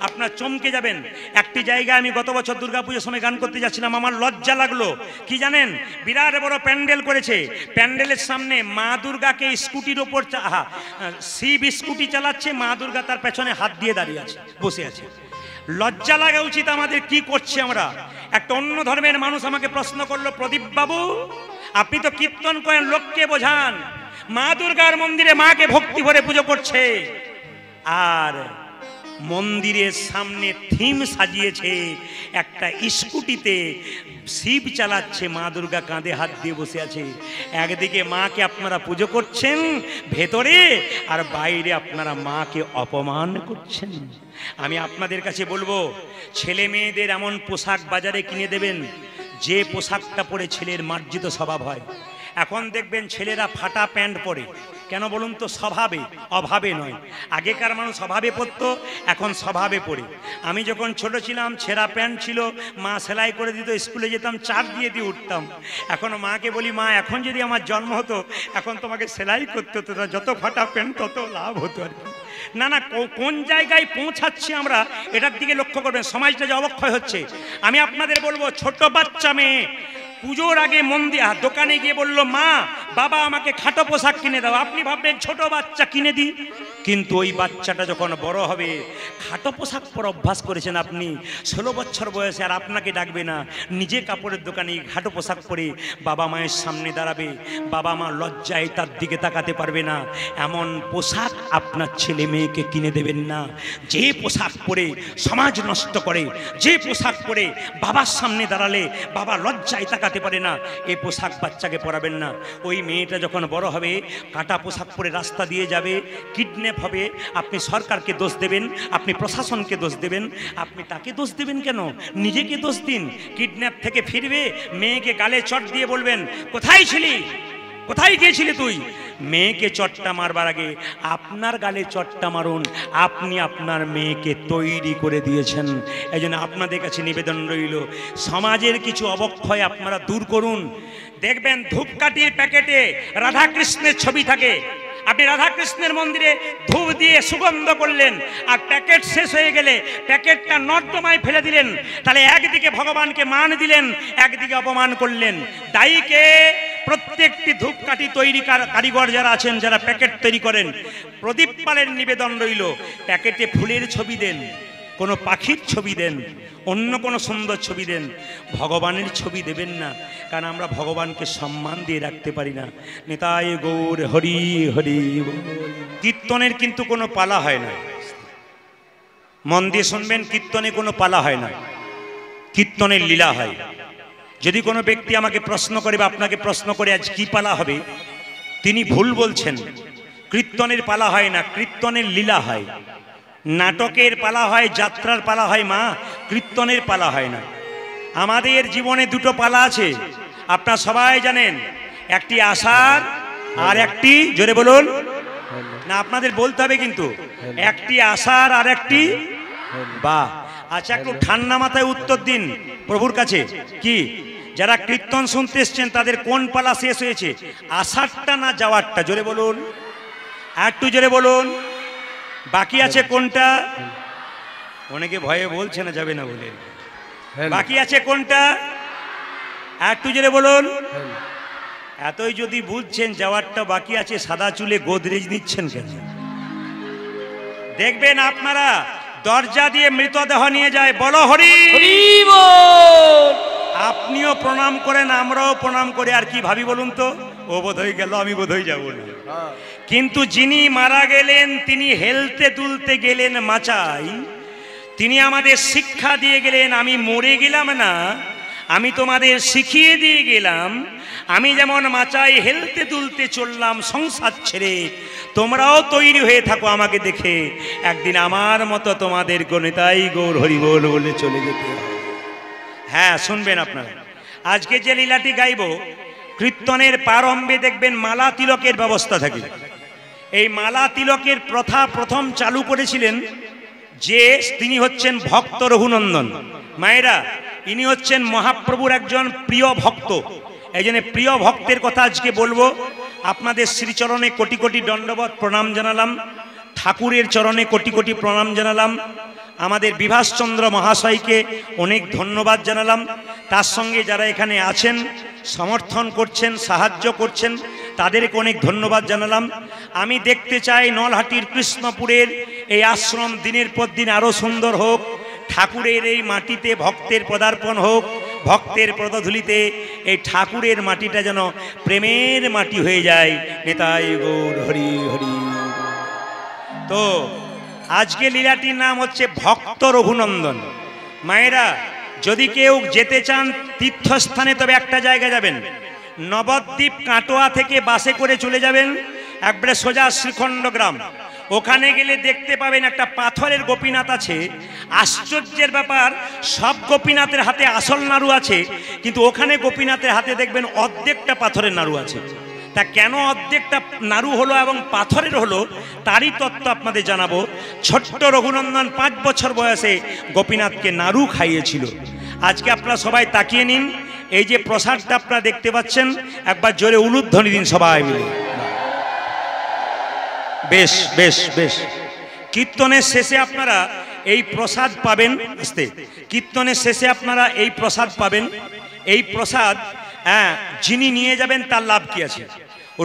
আপনার চমকে যাবেন। একটি জায়গায় আমি গত বছর দুর্গাপুজোর সময় গান করতে যাচ্ছিলাম, আমার লজ্জা লাগলো। কি জানেন, বিরাট বড় প্যান্ডেল করেছে, প্যান্ডেলের সামনে মা দুর্গাকে স্কুটির ওপর শিব স্কুটি চালাচ্ছে, মা দুর্গা তার পেছনে হাত দিয়ে দাঁড়িয়ে আছে, বসে আছে। লজ্জা লাগা উচিত আমাদের, কি করছি আমরা। একটা অন্য ধর্মের মানুষ আমাকে প্রশ্ন করলো, প্রদীপ বাবু আপনি তো কীর্তন করেন, লোককে বোঝান, মা দুর্গার মন্দিরে মাকে ভক্তি ভরে পুজো করছে, আর মন্দিরের সামনে থিম সাজিয়েছে, একটা স্কুটিতে শিব চালাচ্ছে, মা দুর্গা কাঁধে হাত দিয়ে বসে আছে। একদিকে মাকে আপনারা পুজো করছেন ভেতরে, আর বাইরে আপনারা মাকে অপমান করছেন। আমি আপনাদের কাছে বলবো, ছেলে মেয়েদের এমন পোশাক বাজারে কিনে দেবেন যে পোশাকটা পরে ছেলের মার্জিত স্বভাব হয়। এখন দেখবেন ছেলেরা ফাটা প্যান্ট পরে, কেন বলুন তো? স্বভাবে, অভাবে নয়। আগেকার মানুষ অভাবে পড়তো, এখন স্বভাবে পড়ে। আমি যখন ছোট ছিলাম, ছেঁড়া প্যান্ট ছিল, মা সেলাই করে দিত, স্কুলে যেতাম, চাপ দিয়ে দিয়ে উঠতাম। এখন মাকে বলি, মা এখন যদি আমার জন্ম হতো, এখন তোমাকে সেলাই করতে হতো, যত ফাটা প্যান্ট তত লাভ হতো আর কি। না না, কোন জায়গায় পৌঁছাচ্ছি আমরা এটার দিকে লক্ষ্য করবেন। সমাজটা যে অবক্ষয় হচ্ছে, আমি আপনাদের বলবো, ছোট বাচ্চা মেয়ে পুজোর আগে দোকানে গিয়ে বললো, মা বাবা আমাকে খাটো পোশাক কিনে দাও। আপনি ভাববেন ছোট বাচ্চা কিনে দিই, কিন্তু ওই বাচ্চাটা যখন বড় হবে, খাটো পোশাক পরে অভ্যাস করেছেন আপনি 16 বছর বয়সে, আর আপনাকে ডাকবে না, নিজে কাপড়ের দোকানে খাটো পোশাক পরে বাবা মায়ের সামনে দাঁড়াবে। বাবা মা লজ্জায় তার দিকে তাকাতে পারবে না। এমন পোশাক আপনার ছেলে মেয়েকে কিনে দেবেন না। যে পোশাক পরে সমাজ নষ্ট করে, যে পোশাক পরে বাবার সামনে দাঁড়ালে বাবা লজ্জায় তাকাতে পারে না, এই পোশাক বাচ্চাকে পরাবেন না। ওই মেয়েটা যখন বড় হবে, কাটা পোশাক পরে রাস্তা দিয়ে যাবে, কিডন্যাপ হবে, আপনি সরকারকে দোষ দেবেন, আপনি প্রশাসনকে দোষ দেবেন। আপনি তাকে দোষ দেবেন কেন? নিজেকে দোষ দিন। কিডন্যাপ থেকে ফিরবে, মেয়েকে গালে চট দিয়ে বলবেন, কোথায় ছিলি, কোথায় গিয়েছিলি তুই? মেয়েকে চটটা মারবার আগে আপনার গালে চটটা মারুন। আপনি আপনার মেয়েকে তৈরি করে দিয়েছেন। এই জন্য আপনাদের কাছে নিবেদন রইল, সমাজের কিছু অবক্ষয় আপনারা দূর করুন। দেখবেন ধূপকাঠির প্যাকেটে রাধাকৃষ্ণের ছবি থাকে। আপনি রাধাকৃষ্ণের মন্দিরে ধূপ দিয়ে সুগন্ধ করলেন, আর প্যাকেট শেষ হয়ে গেলে প্যাকেটটা নর্দমায় ফেলে দিলেন, তাহলে একদিকে ভগবানকে মান দিলেন, একদিকে অপমান করলেন। দায়ীকে প্রত্যেকটি ধূপকাঠি তৈরি কারিগর যারা আছেন, যারা প্যাকেট তৈরি করেন, প্রদীপ পালের নিবেদন রইল, প্যাকেটে ফুলের ছবি দেন, কোনো পাখির ছবি দেন, অন্য কোনো সুন্দর ছবি দেন, ভগবানের ছবি দেবেন না। কারণ আমরা ভগবানকে সম্মান দিয়ে রাখতে পারি না। নিতাই গৌর হরি হরি। কীর্তনের কিন্তু কোনো পালা হয় না, মন দিয়ে শুনবেন, কীর্তনে কোনো পালা হয় না, কীর্তনের লীলা হয়। যদি কোনো ব্যক্তি আমাকে প্রশ্ন করে বা আপনাকে প্রশ্ন করে আজ কি পালা হবে, তিনি ভুল বলছেন। কীর্তনের পালা হয় না, কীর্তনের লীলা হয়। নাটকের পালা হয়, যাত্রার পালা হয়, মা কীর্তনের পালা হয় না। আমাদের জীবনে দুটো পালা আছে, আপনারা সবাই জানেন, একটি আষাঢ় আর একটি, জোরে বলুন না, আপনাদের বলতে হবে কিন্তু, একটি আষাঢ় আর একটি বা। আচ্ছা, একটু ঠান্ডা মাথায় উত্তর দিন প্রভুর কাছে, কি যারা কীর্তন শুনতে এসছেন তাদের কোন পালা শেষ হয়েছে, আষাঢ়টা না যাওয়ারটা? জোরে বলুন, একটু জোরে বলুন। বাকি আছে কোনটা? অনেকে ভয়ে বলছে না, যাবে না বলে। বাকি আছে কোনটা? একটু জোরে বলুন। এতই যদি বুঝছেন যাওয়ারটা বাকি আছে, সাদা চুলে গোদরেজ নিচ্ছেন কেন? দেখবেন আপনারা দরজা দিয়ে মৃতদেহ নিয়ে যায়, বলো হরি হরি বল। আপনিও প্রণাম করেন, আমরাও প্রণাম করে, আর কি ভাবি বলুন তো, ও বোধ হয়ে গেল, আমি বোধ হয়ে যাবো না। কিন্তু যিনি মারা গেলেন, তিনি হেলতে তুলতে গেলেন মাচাই, তিনি আমাদের শিক্ষা দিয়ে গেলেন, আমি মরে গেলাম না, আমি তোমাদের শিখিয়ে দিয়ে গেলাম। আমি যেমন মাচায় হেলতে তুলতে চললাম সংসার ছেড়ে, তোমরাও তৈরি হয়ে থাকো আমাকে দেখে, একদিন আমার মতো তোমাদের গণিতাই গৌর হরি বল বলে চলে যেতে হবে। হ্যাঁ, শুনবেন আপনারা, আজকে যে লীলাটি গাইব, কীর্তনের প্রারম্ভে দেখবেন মালা তিলকের ব্যবস্থা থাকে। এই মালা তিলকের প্রথা প্রথম চালু করেছিলেন যে, তিনি হচ্ছেন ভক্ত রঘুনন্দন। মায়েরা, ইনি হচ্ছেন মহাপ্রভুর একজন প্রিয় ভক্ত। এই জন্য প্রিয় ভক্তের কথা আজকে বলবো। আপনাদের শ্রীচরণে কোটি কোটি দণ্ডবত প্রণাম জানালাম, ঠাকুরের চরণে কোটি কোটি প্রণাম জানালাম, আমাদের বিভাসচন্দ্র মহাশয়কে অনেক ধন্যবাদ জানালাম, তার সঙ্গে যারা এখানে আছেন, সমর্থন করছেন, সাহায্য করছেন, তাদেরকে অনেক ধন্যবাদ জানালাম। আমি দেখতে চাই নলহাটির কৃষ্ণপুরের এই আশ্রম দিনের পর দিন আরও সুন্দর হোক, ঠাকুরের এই মাটিতে ভক্তের পদার্পণ হোক, ভক্তের পদধূলিতে এই ঠাকুরের মাটিটা যেন প্রেমের মাটি হয়ে যায়। নিতাই গৌর হরি হরি। তো আজকে লীলাটির নাম হচ্ছে ভক্ত রঘুনন্দন। মায়েরা, যদি কেউ যেতে চান তীর্থস্থানে, তবে একটা জায়গা যাবেন, নবদ্বীপ কাটোয়া থেকে বাসে করে চলে যাবেন, একবারে সোজা শ্রীখণ্ড গ্রাম। ওখানে গেলে দেখতে পাবেন একটা পাথরের গোপীনাথ আছে। আশ্চর্যের ব্যাপার, সব গোপীনাথের হাতে আসল নাড়ু আছে, কিন্তু ওখানে গোপীনাথের হাতে দেখবেন অর্ধেকটা পাথরের নাড়ু আছে। তা কেন অর্ধেকটা নাড়ু হলো এবং পাথরের হলো তারই তত্ত্ব আপনাদের জানাবো। ছোট্ট রঘুনন্দন 5 বছর বয়সে গোপীনাথকে নাড়ু খাইয়েছিল। আজকে আপনারা সবাই তাকিয়ে নিন, এই যে প্রসাদটা আপনারা দেখতে পাচ্ছেন, একবার জোরে উলুধ্বনি দিন সবাই মিলে। বেশ বেশ বেশ। কীর্তনের শেষে আপনারা এই প্রসাদ পাবেন। আস্তে। কীর্তনের শেষে আপনারা এই প্রসাদ পাবেন। এই প্রসাদ যিনি নিয়ে যাবেন তার লাভ কি আছে?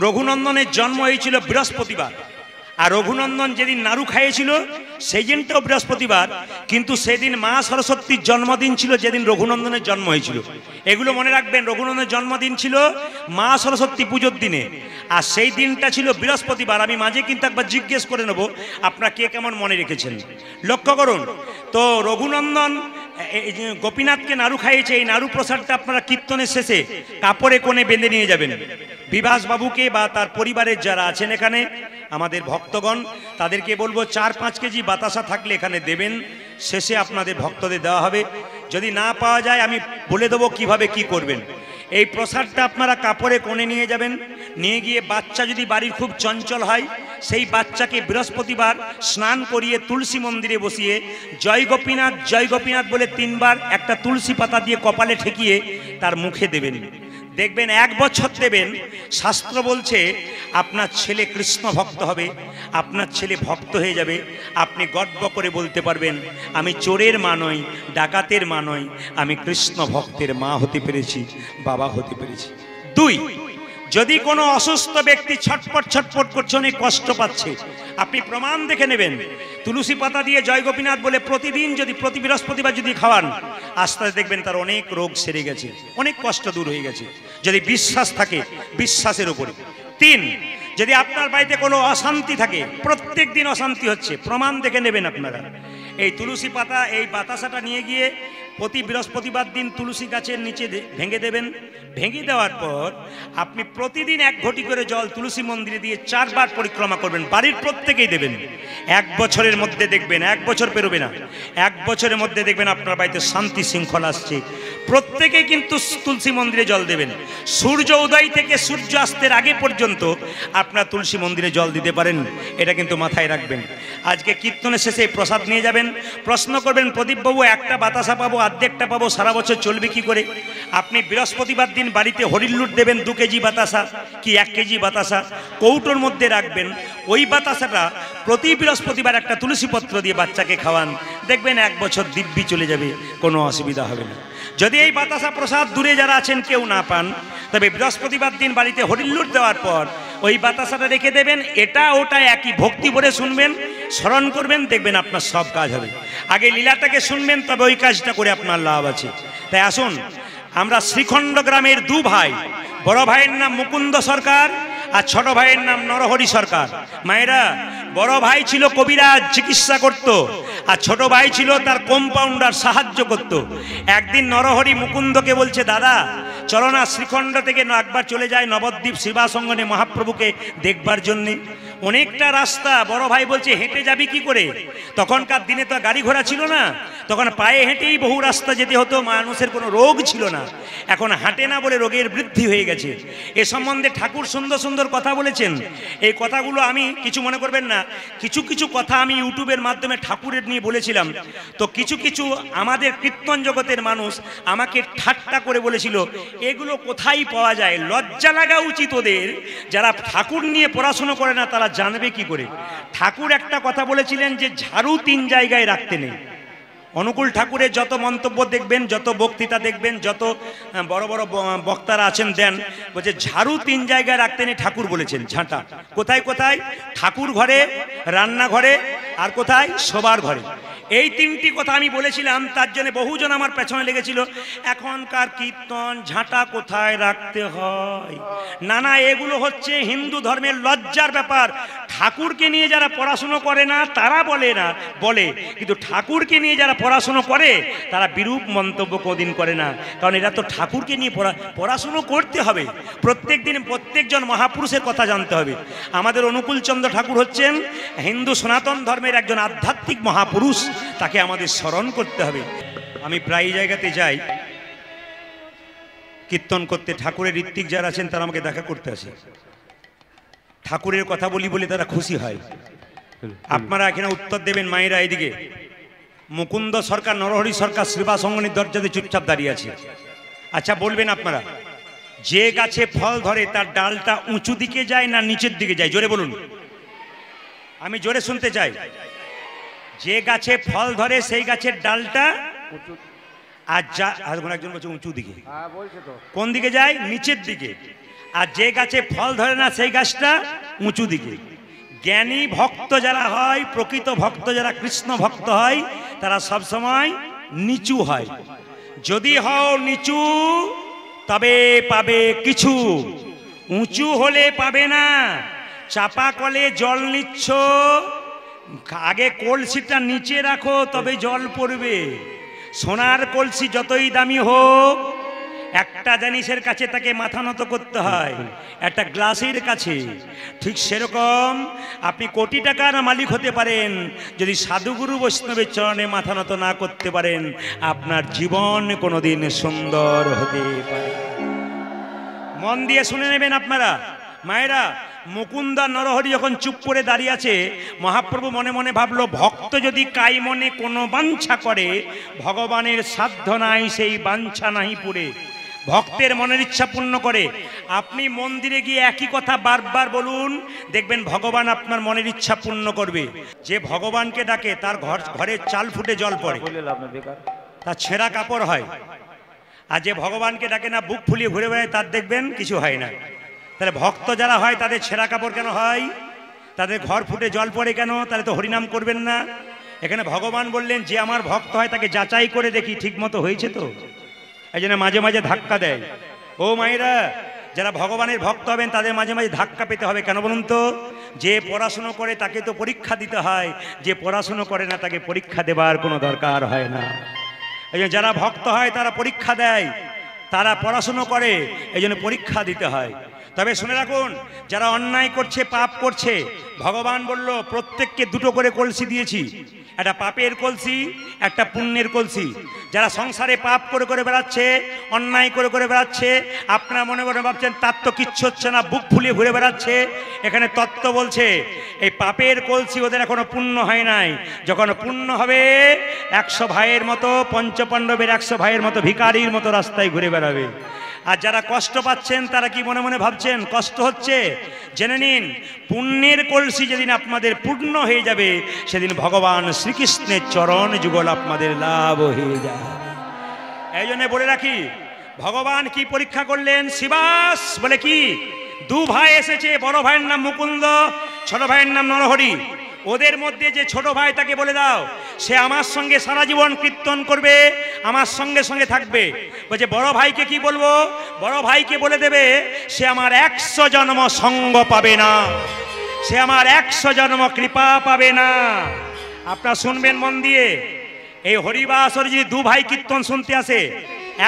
রঘুনন্দনের জন্ম হয়েছিল বৃহস্পতিবার, আর রঘুনন্দন যেদিন নাড়ু খাইয়েছিল সেই দিনটাও বৃহস্পতিবার, কিন্তু সেদিন মা সরস্বতীর জন্মদিন ছিল যেদিন রঘুনন্দনের জন্ম হয়েছিল। এগুলো মনে রাখবেন, রঘুনন্দনের জন্মদিন ছিল মা সরস্বতী পুজোর দিনে, আর সেই দিনটা ছিল বৃহস্পতিবার। আমি মাঝে কিন্তু একবার জিজ্ঞেস করে নেব আপনারা কে কেমন মনে রেখেছেন। লক্ষ্য করুন তো, রঘুনন্দন গোপীনাথকে নাড়ু খাইয়েছে। এই নাড়ু প্রসাদটা আপনারা কীর্তনের শেষে কাপড়ে কোণে বেঁধে নিয়ে যাবেন। বিভাস বাবুকে বা তার পরিবারের যারা আছেন এখানে আমাদের ভক্তগণ, তাদেরকে বলবো 4-5 কেজি বাতাসা থাকলে এখানে দেবেন। শেষে আপনাদের ভক্তদের দেওয়া হবে। যদি না পাওয়া যায় আমি বলে দেবো কিভাবে কি করবেন। এই প্রসাদটা আপনারা কাপড়ে কোণে নিয়ে যাবেন। নিয়ে গিয়ে বাচ্চা যদি বাড়ির খুব চঞ্চল হয়, সেই বাচ্চাকে বৃহস্পতিবার স্নান করিয়ে তুলসী মন্দিরে বসিয়ে জয় গোপীনাথ বলে 3 বার একটা তুলসী পাতা দিয়ে কপালে ঠেকিয়ে তার মুখে দেবেন। দেখবেন 1 বছর দেবেন। শাস্ত্র বলছে আপনার ছেলে কৃষ্ণ ভক্ত হবে, আপনার ছেলে ভক্ত হয়ে যাবে। আপনি গর্ব করে বলতে পারবেন আমি চোরের মা নই, ডাকাতের মা নই, আমি কৃষ্ণ ভক্তের মা হতে পেরেছি, বাবা হতে পেরেছি। 2, যদি কোনো অসুস্থ ব্যক্তি ছটপট করছে, অনেক কষ্ট পাচ্ছে, আপনি প্রমাণ দেখে নেবেন। তুলসী পাতা দিয়ে জয় গোপীনাথ বলে প্রতিদিন যদি প্রতি বৃহস্পতিবার যদি খাওয়ান, আস্তে আস্তে দেখবেন তার অনেক রোগ সেরে গেছে, অনেক কষ্ট দূর হয়ে গেছে, যদি বিশ্বাস থাকে বিশ্বাসের উপরে। 3, যদি আপনার বাড়িতে কোনো অশান্তি থাকে, প্রত্যেক দিন অশান্তি হচ্ছে, প্রমাণ দেখে নেবেন আপনারা। এই তুলসী পাতা, এই বাতাসাটা নিয়ে গিয়ে প্রতি বৃহস্পতিবার দিন তুলসী গাছের নিচে ভেঙে দেবেন। ভেঙে দেওয়ার পর আপনি প্রতিদিন 1 ঘটি করে জল তুলসী মন্দিরে দিয়ে 4 বার পরিক্রমা করবেন। বাড়ির প্রত্যেকেই দেবেন। 1 বছরের মধ্যে দেখবেন, 1 বছর পেরোবে না, 1 বছরের মধ্যে দেখবেন আপনার বাড়িতে শান্তি শৃঙ্খলা আসছে। প্রত্যেকেই কিন্তু তুলসী মন্দিরে জল দেবেন। সূর্য উদয় থেকে সূর্যাস্তের আগে পর্যন্ত আপনার তুলসী মন্দিরে জল দিতে পারেন, এটা কিন্তু মাথায় রাখবেন। আজকে কীর্তনের শেষে প্রসাদ নিয়ে যাবেন। প্রশ্ন করবেন প্রদীপবাবু একটা বাতাসা পাবো, অর্ধেকটা পাবো, সারা বছর চলবে কি করে? আপনি বৃহস্পতিবার দিন বাড়িতে হরিলুট দেবেন 2 কেজি বাতাসা কি 1 কেজি বাতাসা, কৌটোর মধ্যে রাখবেন। ওই বাতাসাটা প্রতি বৃহস্পতিবার একটা তুলসী পত্র দিয়ে বাচ্চাকে খাওয়ান, দেখবেন 1 বছর দিব্যি চলে যাবে, কোনো অসুবিধা হবে না। যদি এই বাতাসা প্রসাদ দূরে যারা আছেন কেউ না পান, তবে বৃহস্পতিবার দিন বাড়িতে হরিলুট দেওয়ার পর ওই বাতাসাটা রেখে দেবেন। এটা ওটা একই, ভক্তি ভরে শুনবেন, স্মরণ করবেন, দেখবেন আপনার সব কাজ হবে। আগে লীলাটাকে শুনবেন, তবে ওই কাজটা করে আপনার লাভ আছে। তাই আসুন, আমরা শ্রীখণ্ড গ্রামের 2 ভাই, বড় ভাইয়ের নাম মুকুন্দ সরকার আর ছোট ভাইয়ের নাম নরহরি সরকার। মায়েরা, বড় ভাই ছিল কবিরাজ, চিকিৎসা করত, আর ছোট ভাই ছিল তার কম্পাউন্ডার, সাহায্য করত। একদিন নরহরি মুকুন্দকে বলছে, দাদা চলো না শ্রীখণ্ড থেকে একবার চলে যায় নবদ্বীপ সেবাসঙ্গনে মহাপ্রভুকে দেখবার জন্যে। অনেকটা রাস্তা। বড় ভাই বলছে হেঁটে যাবি কি করে? তখনকার দিনে তো গাড়ি ঘোড়া ছিল না, তখন পায়ে হেঁটেই বহু রাস্তা যেতে হতো, মানুষের কোনো রোগ ছিল না। এখন হাঁটে না বলে রোগের বৃদ্ধি হয়ে গেছে। এ সম্বন্ধে ঠাকুর সুন্দর সুন্দর কথা বলেছেন। এই কথাগুলো আমি কিছু মনে করবেন না, কিছু কথা আমি ইউটিউবের মাধ্যমে ঠাকুরের নিয়ে বলেছিলাম। তো কিছু আমাদের কীর্তন জগতের মানুষ আমাকে ঠাট্টা করে বলেছিল, এগুলো কোথায় পাওয়া যায়? লজ্জা লাগা উচিত ওদের, যারা ঠাকুর নিয়ে পড়াশোনা করে না তারা জানবে কি করে? ঠাকুর একটা কথা বলেছিলেন যে ঝাড়ু 3 জায়গায় রাখতে নেই। অনুকূল ঠাকুরের যত মন্তব্য দেখবেন, যত বক্তৃতা দেখবেন, যত বড় বড় বক্তারা আছেন দেন, বলছে ঝাড়ু 3 জায়গায় রাখতে নেই। ঠাকুর বলেছেন ঝাঁটা কোথায় কোথায়? ঠাকুর ঘরে, রান্নাঘরে, আর কোথায়? শোবার ঘরে। এই 3টি কথা আমি বলেছিলাম, তার জন্য বহুজন আমার পেছনে লেগেছিল, এখনকার কীর্তন ঝাঁটা কোথায় রাখতে হয়? না, এগুলো হচ্ছে হিন্দু ধর্মের লজ্জার ব্যাপার। ঠাকুরকে নিয়ে যারা পড়াশুনো করে না তারা বলে, কিন্তু ঠাকুরকে নিয়ে যারা পড়াশুনো করে তারা বিরূপ মন্তব্য কোনদিন করে না, কারণ এরা তো ঠাকুরকে নিয়ে পড়াশুনো করতে হবে। প্রত্যেক দিন প্রত্যেকজন মহাপুরুষের কথা জানতে হবে। আমাদের অনুকূলচন্দ্র ঠাকুর হচ্ছেন হিন্দু সনাতন ধর্মের একজন আধ্যাত্মিক মহাপুরুষ, তাকে আমাদের স্মরণ করতে হবে। আমি প্রায় জায়গাতে যাই কীর্তন করতে, ঠাকুরের ঋত্বিক যারা আছেন তারা আমাকে দেখা করতে আসে। ঠাকুরের কথা বলি বলে তারা খুশি হয়। আপনারা এখানে উত্তর দেবেন মায়েরা। এইদিকে মুকুন্দ সরকার, নরহরি সরকার শ্রীবাস অঙ্গনের দরজাতে চুপচাপ দাঁড়িয়ে আছে। আচ্ছা বলবেন আপনারা, যে গাছে ফল ধরে তার ডালটা উঁচু দিকে যায় না নিচের দিকে যায়? জোরে বলুন, আমি জোরে শুনতে চাই। যে গাছে ফল ধরে সেই গাছের ডালটা আর একজন বলছে উঁচু দিকে, কোন দিকে যায়? নিচের দিকে। আর যে গাছে ফল ধরে না সেই গাছটা উঁচু দিকে। জ্ঞানী ভক্ত যারা হয়, প্রকৃত ভক্ত যারা কৃষ্ণ ভক্ত হয়, তারা সব সময় নিচু হয়। যদি হও নিচু তবে পাবে কিছু, উঁচু হলে পাবে না। চাপা কলে জল নিচ্ছ, আগে কলসিটা নিচে রাখো তবে জল পড়বে। সোনার কলসি যতই দামি হোক, একটা জিনিসের কাছে তাকে মাথা নত করতে হয়, একটা গ্লাসের কাছে। ঠিক সেরকম আপনি কোটি টাকার মালিক হতে পারেন, যদি সাধুগুরু বৈষ্ণবের চরণে মাথা নত না করতে পারেন, আপনার জীবন কোনোদিন সুন্দর হতে পারে। মন দিয়ে শুনে নেবেন আপনারা মায়েরা। মুকুন্দ নরহরি যখন চুপ করে দাঁড়িয়ে আছে, মহাপ্রভু মনে মনে ভাবলো, ভক্ত যদি কাই মনে কোনো বাঞ্ছা করে, ভগবানের সাধ্য নাই সেই বাঞ্ছা নাহি পুরে। ভক্তের মনের ইচ্ছা পূর্ণ করে। আপনি মন্দিরে গিয়ে একই কথা বারবার বলুন, দেখবেন ভগবান আপনার মনের ইচ্ছা পূর্ণ করবে। যে ভগবানকে ডাকে তার ঘরের চাল ফুটে জল পড়ে, তার ছেঁড়া কাপড় হয়। আর যে ভগবানকে ডাকে না, বুক ফুলিয়ে ঘুরে বেড়ায়, তার দেখবেন কিছু হয় না। তাহলে ভক্ত যারা হয় তাদের ছেঁড়া কাপড় কেন হয়? তাদের ঘর ফুটে জল পড়ে কেন? তাহলে তো হরিনাম করবেন না। এখানে ভগবান বললেন, যে আমার ভক্ত হয় তাকে যাচাই করে দেখি ঠিক মতো হয়েছে তো। এই জন্য মাঝে মাঝে ধাক্কা দেয়। ও মায়েরা, যারা ভগবানের ভক্ত হবেন তাদের মাঝে মাঝে ধাক্কা পেতে হবে। কেন বলুন তো? যে পড়াশুনো করে তাকে তো পরীক্ষা দিতে হয়, যে পড়াশুনো করে না তাকে পরীক্ষা দেবার কোনো দরকার হয় না। এই জন্য যারা ভক্ত হয় তারা পরীক্ষা দেয়, তারা পড়াশুনো করে, এই জন্য পরীক্ষা দিতে হয়। তবে শুনে রাখুন, যারা অন্যায় করছে, পাপ করছে, ভগবান বলল প্রত্যেককে দুটো করে কলসি দিয়েছি, একটা পাপের কলসি, একটা পুণ্যের কলসি। যারা সংসারে পাপ করে করে বেড়াচ্ছে, অন্যায় করে করে বেড়াচ্ছে, আপনারা মনে মনে ভাবছেন তার তো কিচ্ছু হচ্ছে না, বুক ফুলিয়ে ঘুরে বেড়াচ্ছে। এখানে তত্ত্ব বলছে, এই পাপের কলসি ওদের এখনো পূর্ণ হয় নাই। যখন পূর্ণ হবে, 100 ভাইয়ের মতো, পঞ্চপাণ্ডবের 100 ভাইয়ের মতো ভিখারির মতো রাস্তায় ঘুরে বেড়াবে। আর যারা কষ্ট পাচ্ছেন তারা কি মনে মনে ভাবছেন কষ্ট হচ্ছে? জেনে নিন, পুণ্যের কলসি যেদিন আপনাদের পূর্ণ হয়ে যাবে, সেদিন ভগবান শ্রীকৃষ্ণের চরণ যুগল আপনাদের লাভ হয়ে যাবে। এই জন্য বলে রাখি, ভগবান কি পরীক্ষা করলেন? শ্রীবাস বলে কি, 2 ভাই এসেছে, বড় ভাইয়ের নাম মুকুন্দ, ছোট ভাইয়ের নাম নরহরি। ওদের মধ্যে যে ছোট ভাই তাকে বলে দাও, সে আমার সঙ্গে সারা জীবন কীর্তন করবে, আমার সঙ্গে সঙ্গে থাকবে। বলছে বড় ভাইকে কি বলবো? বড় ভাইকে বলে দেবে, সে আমার 100 জন্ম সঙ্গ পাবে না, সে আমার 100 জন্ম কৃপা পাবে না। আপনারা শুনবেন মন দিয়ে। এই হরিবাসরে যদি 2 ভাই কীর্তন শুনতে আসে,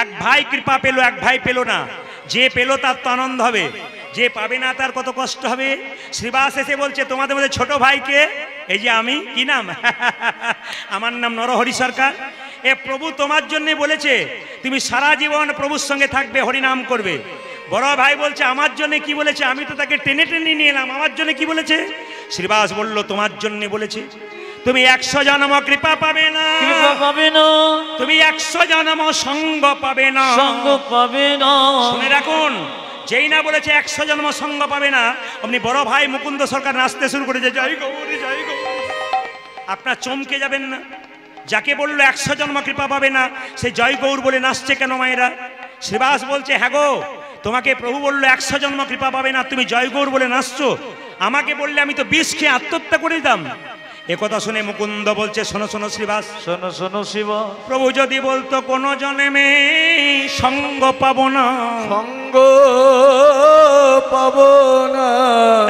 এক ভাই কৃপা পেল, এক ভাই পেল না। যে পেল তার তো আনন্দ হবে, যে পাবে না তার কত কষ্ট হবে। শ্রীবাস এসে বলছে, তোমাদের মধ্যে ছোট ভাইকে? এই যে আমি, কি নাম? আমার নাম নরহরি সরকার। এ প্রভু তোমার জন্য বলেছে তুমি সারা জীবন প্রভুর সঙ্গে থাকবে, হরিনাম করবে। বড় ভাই বলছে, আমার জন্য কি বলেছে? আমি তো তাকে টেনে টেনে নিয়ে এলাম, আমার জন্য কি বলেছে? শ্রীবাস বলল, তোমার জন্য বলেছে, তুমি 100 জন্ম কৃপা পাবে না, কৃপা পাবে না, তুমি 100 জন্ম সঙ্গ পাবে না, সঙ্গ পাবে না। শুনে রাখুন, যেই না বলেছে 100 জন্ম সঙ্গ পাবে না, আপনি বড় ভাই মুকুন্দ সরকার নাচতে শুরু করেছে, জয় গৌরী জয় গৌরী। আপনার চমকে যাবেন না? যাকে বললো 100 জন্ম কৃপা পাবে না, সে জয় গৌর বলে নাচছে কেন মায়েরা? শ্রীবাস বলছে, হ্যাঁ গো, তোমাকে প্রভু বললো 100 জন্ম কৃপা পাবে না, তুমি জয় গৌর বলে নাচছো। আমাকে বললে আমি তো বিষ খেয়ে আত্মহত্যা করে দিতাম। একথা শুনে মুকুন্দ বলছে, শোনো শোনো শ্রীবাস, শোনো শোনো শিব, প্রভু যদি বলতো কোনো জন্মে সঙ্গ পাবো না, সঙ্গ পাবো না,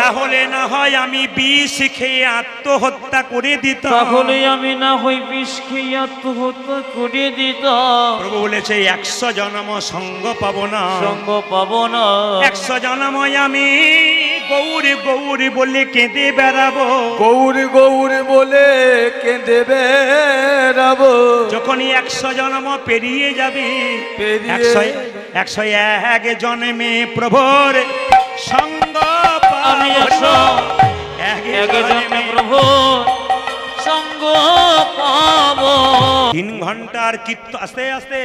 তাহলে না হয় আমি বিষ খেয়ে আত্মহত্যা করে দিতাম, তাহলে আমি না হয় বিষ খেয়ে আত্মহত্যা করে দিতাম। প্রভু বলেছে 100 জন্ম সঙ্গ পাবো না, সঙ্গ পাবো না, 100 জন্ম আমি গৌর গৌর বলে কেঁদে বেড়াবো, গৌর গৌর বলে কেঁদে বেড়াবো। যখনই 100 জন্ম পেরিয়ে যাবে, 101 জন্মে প্রভুর সঙ্গ আমি এসো একজনে প্রভু সঙ্গ পাবো। 3 ঘন্টার কীর্তন, আস্তে আস্তে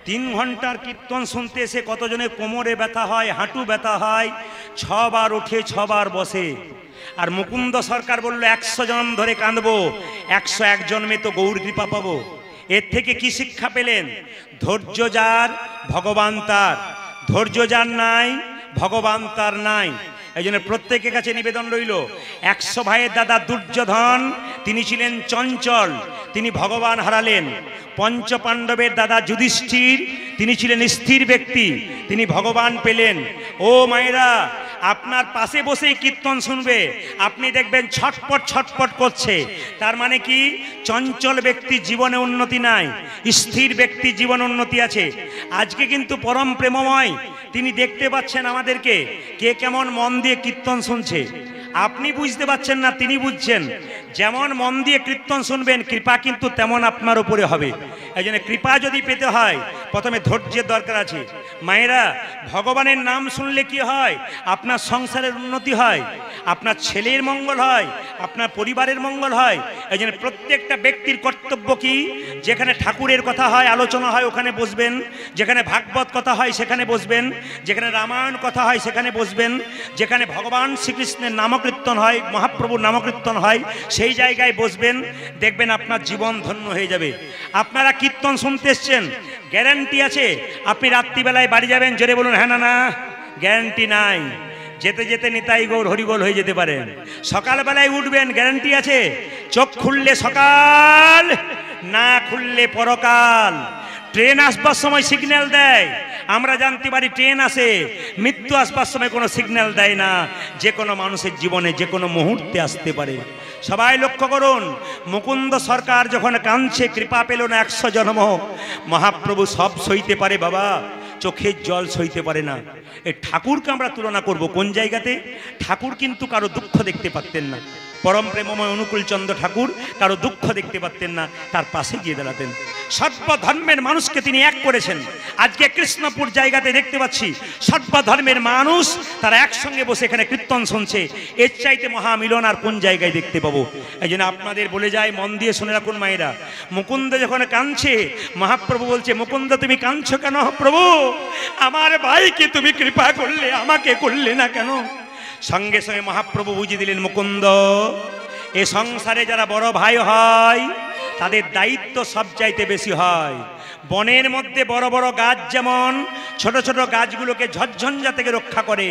3 ঘন্টার কীর্তন শুনতে এসে কতজনের কোমরে ব্যথা হয়, হাঁটু ব্যথা হয়, 6 বার ওঠে 6 বার বসে। আর মুকুন্দ সরকার বলল 100 জন্ম ধরে কাঁদবো, 101 জন্মে তো গৌর কৃপা পাবো। এর থেকে কি শিক্ষা পেলেন? ধৈর্য যার ভগবান তার, ধৈর্য যার নাই ভগবান তার নাই। এই জন্য প্রত্যেকের কাছে নিবেদন রইল, 100 ভাইয়ের দাদা দুর্যোধন তিনি ছিলেন চঞ্চল, তিনি ভগবান হারালেন। 5 পাণ্ডবের দাদা যুধিষ্ঠির তিনি ছিলেন স্থির ব্যক্তি, তিনি ভগবান পেলেন। ও মায়েরা, আপনার পাশে বসেই কীর্তন শুনবে, আপনি দেখবেন ছটপট ছটপট করছে। তার মানে কি? চঞ্চল ব্যক্তি জীবনে উন্নতি নাই, স্থির ব্যক্তি জীবনে উন্নতি আছে। আজকে কিন্তু পরম প্রেমময়, তিনি দেখতে পাচ্ছেন আমাদেরকে কে কেমন মন দিয়ে কীর্তন শুনছে। আপনি বুঝতে পারছেন না, তিনি বুঝছেন। যেমন মন দিয়ে কীর্তন শুনবেন, কৃপা কিন্তু তেমন আপনার উপরে হবে। এই জন্য কৃপা যদি পেতে হয় প্রথমে ধৈর্যের দরকার আছে। মায়েরা, ভগবানের নাম শুনলে কি হয়? আপনার সংসারের উন্নতি হয়, আপনার ছেলের মঙ্গল হয়, আপনার পরিবারের মঙ্গল হয়। এই জন্য প্রত্যেকটা ব্যক্তির কর্তব্য কি? যেখানে ঠাকুরের কথা হয়, আলোচনা হয়, ওখানে বসবেন। যেখানে ভাগবত কথা হয় সেখানে বসবেন। যেখানে রামায়ণ কথা হয় সেখানে বসবেন। যেখানে ভগবান শ্রীকৃষ্ণের নামকীর্তন হয়, মহাপ্রভুর নামকীর্তন হয়, সেই জায়গায় বসবেন। দেখবেন আপনার জীবন ধন্য হয়ে যাবে। আপনারা কীর্তন শুনতে এসছেন, গ্যারান্টি আছে আপনি রাত্রিবেলায় বাড়ি যাবেন? জোরে বলুন হ্যাঁ না না। গ্যারান্টি নাই। যেতে যেতে নিতাই গৌর হরিবোল হয়ে যেতে পারেন। সকালবেলায় উঠবেন, গ্যারান্টি আছে। চোখ খুললে সকাল, না খুললে পরকাল। ট্রেন আসবার সময় সিগন্যাল দেয়, আমরা জানতে পারি ট্রেন আসে। মৃত্যু আসবার সময় কোনো সিগন্যাল দেয় না, যে কোনো মানুষের জীবনে যে কোনো মুহূর্তে আসতে পারে। সবাই লক্ষ্য করুন, মুকুন্দ সরকার যখন কাঁদছে, কৃপা পেল না 100 জন্ম। মহাপ্রভু সব সইতে পারে বাবা, চোখের জল সইতে পারে না। এই ঠাকুরকে আমরা তুলনা করব কোন জায়গাতে? ঠাকুর কিন্তু কারো দুঃখ দেখতে পারতেন না। পরম প্রেমময় অনুকূল চন্দ্র ঠাকুর কারো দুঃখ দেখতে পারতেন না, তার পাশে গিয়ে দাঁড়াতেন। সর্বধর্মের মানুষকে তিনি এক করেছেন। আজকে কৃষ্ণপুর জায়গাতে দেখতে পাচ্ছি সর্বধর্মের মানুষ তারা একসঙ্গে বসে এখানে কীর্তন শুনছে। এর চাইতে মহামিলন আর কোন জায়গায় দেখতে পাবো? এই জন্য আপনাদের বলে যায়, মন দিয়ে শুনে রাখুন মায়েরা। মুকুন্দ যখন কাঁদছে, মহাপ্রভু বলছে, মুকুন্দ তুমি কাঁদছো কেন? প্রভু, আমার ভাইকে তুমি কৃপা করলে, আমাকে করলে না কেন? সঙ্গে সঙ্গে মহাপ্রভু বুঝিয়ে দিলেন, মুকুন্দ, এ সংসারে যারা বড় ভাই হয় তাদের দায়িত্ব সব চাইতে বেশি হয়। বনের মধ্যে বড় বড় গাছ যেমন ছোট ছোট গাছগুলোকে ঝড়ঝঞ্ঝা থেকে রক্ষা করে,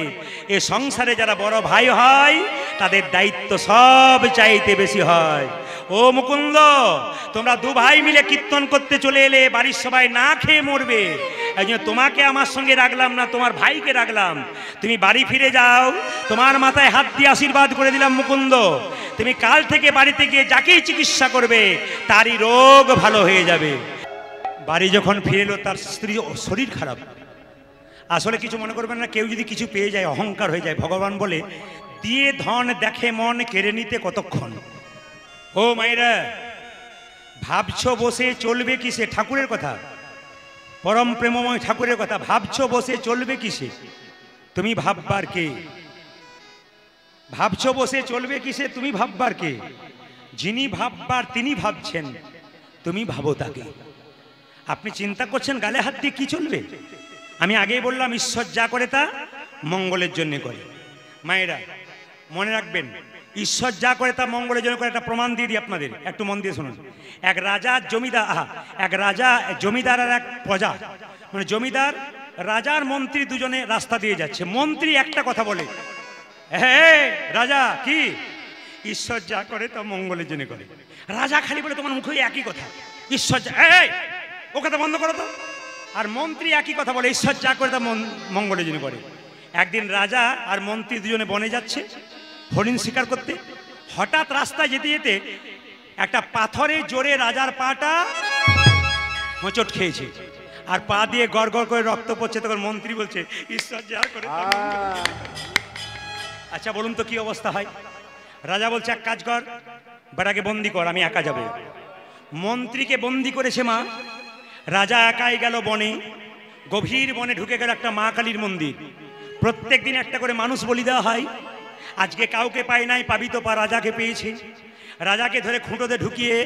এ সংসারে যারা বড় ভাই হয় তাদের দায়িত্ব সব চাইতে বেশি হয়। ও মুকুন্দ, তোমরা 2 ভাই মিলে কীর্তন করতে চলে এলে, বাড়ির সবাই না খেয়ে মরবে। এই জন্য তোমাকে আমার সঙ্গে রাখলাম না, তোমার ভাইকে রাখলাম। তুমি বাড়ি ফিরে যাও, তোমার মাথায় হাত দিয়ে আশীর্বাদ করে দিলাম মুকুন্দ, তুমি কাল থেকে বাড়িতে গিয়ে যাকেই চিকিৎসা করবে তারই রোগ ভালো হয়ে যাবে। বাড়ি যখন ফিরে এলো, তার স্ত্রী শরীর খারাপ। আসলে কিছু মনে করবেন না, কেউ যদি কিছু পেয়ে যায় অহংকার হয়ে যায়। ভগবান বলে, দিয়ে ধন দেখে মন কেড়ে নিতে কতক্ষণ। ও মায়েরা, ভাবছো বসে চলবে কিসে? ঠাকুরের কথা, পরম প্রেমময় ঠাকুরের কথা। ভাবছো বসে চলবে কিসে? তুমি ভাববার কে? ভাবছো বসে চলবে কিসে? তুমি ভাববার কে? যিনি ভাববার তিনি ভাবছেন, তুমি ভাবো তাকে। আপনি চিন্তা করছেন গালে হাত দিয়ে কি চলবে? আমি আগেই বললাম, ঈশ্বর যা করে তা মঙ্গলের জন্য করে। মায়েরা মনে রাখবেন, ঈশ্বর যা করে তা মঙ্গলের জন্য করে। একটা প্রমাণ দিয়ে দিই আপনাদের, একটু মন দিয়ে শুনুন। এক রাজা জমিদার আর এক প্রজা, মানে জমিদার, রাজার মন্ত্রী দুজনে রাস্তা দিয়ে যাচ্ছে। মন্ত্রী একটা কথা বলে, হ্যাঁ রাজা, কি? ঈশ্বর যা করে তা মঙ্গলের জন্য করে। রাজা খালি বলে, তোমার মুখে একই কথা, ঈশ্বর যা, ও কথা বন্ধ করো তো। আর মন্ত্রী একই কথা বলে, ঈশ্বর যা করে তা মঙ্গলের জন্য করে। একদিন রাজা আর মন্ত্রী দুজনে বনে যাচ্ছে হরিণ শিকার করতে। হঠাৎ রাস্তায় যেতে যেতে একটা পাথরে জোরে রাজার পাটা হোঁচট খেয়েছে, আর পা দিয়ে গড় গড় করে রক্ত পড়ছে। তখন মন্ত্রী বলছে, ঈশ্বর যা করে। আচ্ছা বলুন তো কি অবস্থা হয়? রাজা বলছে, এক কাজ কর, বেটাকে বন্দি কর, আমি একা যাব। মন্ত্রীকে বন্দি করেছে মা। রাজা একাই গেল বনে। গভীর বনে ঢুকে গেল একটা মা কালীর মন্দির। প্রত্যেক দিন একটা করে মানুষ বলি দেওয়া হয়। আজকে কাউকে পাই নাই, পাবি তো পা রাজাকে পেয়েছি। রাজাকে ধরে খুঁটোতে ঢুকিয়ে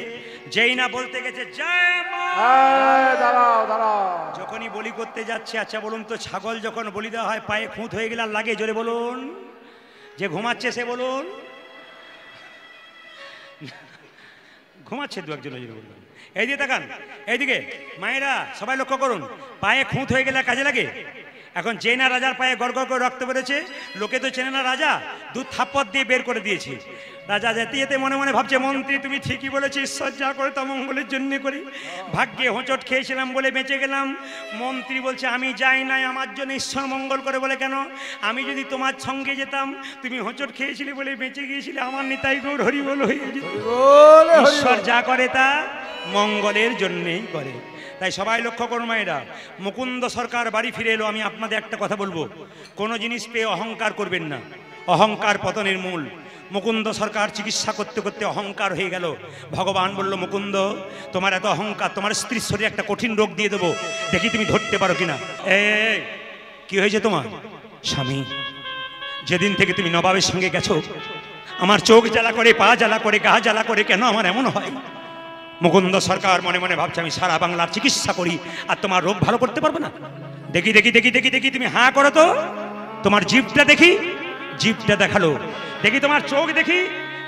যেই না বলতে গেছে জয় মা, দাঁড়াও দাঁড়াও, যখনই বলি করতে যাচ্ছে, আচ্ছা বলুন তো ছাগল যখন বলি দেওয়া হয় পায়ে খুঁত হয়ে গেলে আর লাগে? জোরে বলুন। যে ঘুমাচ্ছে সে বলুন, ঘুমাচ্ছে দু একজন, বললাম। এই দিকে তাকান, এইদিকে মায়েরা সবাই লক্ষ্য করুন, পায়ে খুঁত হয়ে গেলে কাজে লাগে? এখন যে না রাজার পায়ে গড় গড় করে রক্ত বেরোচ্ছে, লোকে তো চেনে না রাজা, দু থাপ্পড় দিয়ে বের করে দিয়েছে। রাজা যেতে যেতে মনে মনে ভাবছে, মন্ত্রী তুমি ঠিকই বলেছি, ঈশ্বর যা করে তা মঙ্গলের জন্য করি, ভাগ্যে হোঁচট খেয়েছিলাম বলে বেঁচে গেলাম। মন্ত্রী বলছে আমি যাই নাই, আমার জন্য ঈশ্বর মঙ্গল করে বলে কেন? আমি যদি তোমার সঙ্গে যেতাম, তুমি হোঁচট খেয়েছিলে বলে বেঁচে গিয়েছিলে, আমার নিতাই গৌর হরি বল হয়ে যেত। ঈশ্বর যা করে তা মঙ্গলের জন্যেই করে। তাই সবাই লক্ষ্য করুন মায়েরা, মুকুন্দ সরকার বাড়ি ফিরে এলো। আমি আপনাদের একটা কথা বলবো, কোনো জিনিস পেয়ে অহংকার করবেন না, অহংকার পতনের মূল। মুকুন্দ সরকার চিকিৎসা করতে করতে অহংকার হয়ে গেল। ভগবান বলল, মুকুন্দ তোমার এত অহংকার, তোমার স্ত্রীর শরীরে একটা কঠিন রোগ দিয়ে দেবো, দেখি তুমি ধরতে পারো কিনা। কি হয়েছে তোমার? স্বামী, যেদিন থেকে তুমি নবাবের সঙ্গে গেছো, আমার চোখ জ্বালা করে, পা জ্বালা করে, গা জ্বালা করে, কেন আমার এমন হয়? মুকুন্দ সরকার মনে মনে ভাবছে, আমি সারা বাংলার চিকিৎসা করি আর তোমার রোগ ভালো করতে পারবো না? দেখি দেখি দেখি দেখি দেখি, তুমি হাঁ করো তো, তোমার জিভটা দেখি, জিভটা দেখালো। দেখি তোমার চোখ দেখি,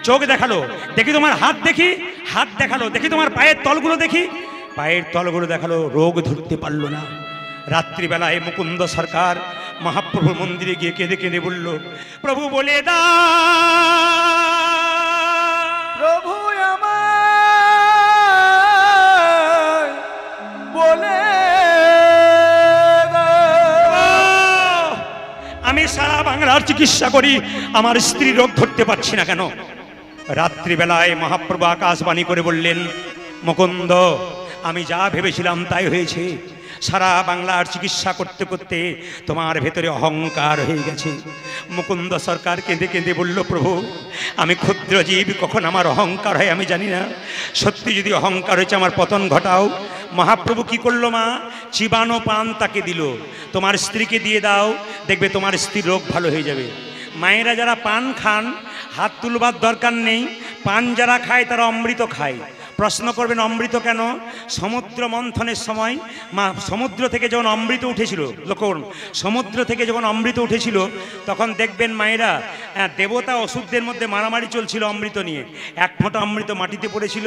চোখ দেখালো। দেখি তোমার হাত দেখি, হাত দেখালো। দেখি তোমার পায়ের তলগুলো দেখি, পায়ের তলগুলো দেখালো। রোগ ধরতে পারলো না। রাত্রিবেলায় মুকুন্দ সরকার মহাপ্রভুর মন্দিরে গিয়ে কেঁদে কেঁদে বলল, প্রভু বলে দা, প্রভু বলে আমি সারা বাংলার চিকিৎসা করি, আমার স্ত্রী রোগ ধরতে পারছি না কেন? রাত্রিবেলায় মহাপ্রভু আকাশবাণী করে বললেন, মুকুন্দ আমি যা ভেবেছিলাম তাই হয়েছে। সারা বাংলার চিকিৎসা করতে করতে তোমার ভেতরে অহংকার হয়ে গেছে। মুকুন্দ সরকার কেঁদে কেঁদে বলল, প্রভু আমি ক্ষুদ্র জীব, কখন আমার অহংকার হয় আমি জানি না। সত্যি যদি অহংকার হয়েছে, আমার পতন ঘটাও। মহাপ্রভু কি করলো মা? চিবানো পান তাকে দিল, তোমার স্ত্রীকে দিয়ে দাও, দেখবে তোমার স্ত্রীর রোগ ভালো হয়ে যাবে। মায়েরা যারা পান খান, হাত তুলবার দরকার নেই। পান যারা খায় তারা অমৃত খায়। প্রশ্ন করবেন অমৃত কেন? সমুদ্র মন্থনের সময় মা সমুদ্র থেকে যখন অমৃত উঠেছিল, লক্ষ্য করুন, সমুদ্র থেকে যখন অমৃত উঠেছিল তখন দেখবেন মায়েরা, দেবতা অসুরদের মধ্যে মারামারি চলছিল অমৃত নিয়ে। এক ফোঁটা অমৃত মাটিতে পড়েছিল,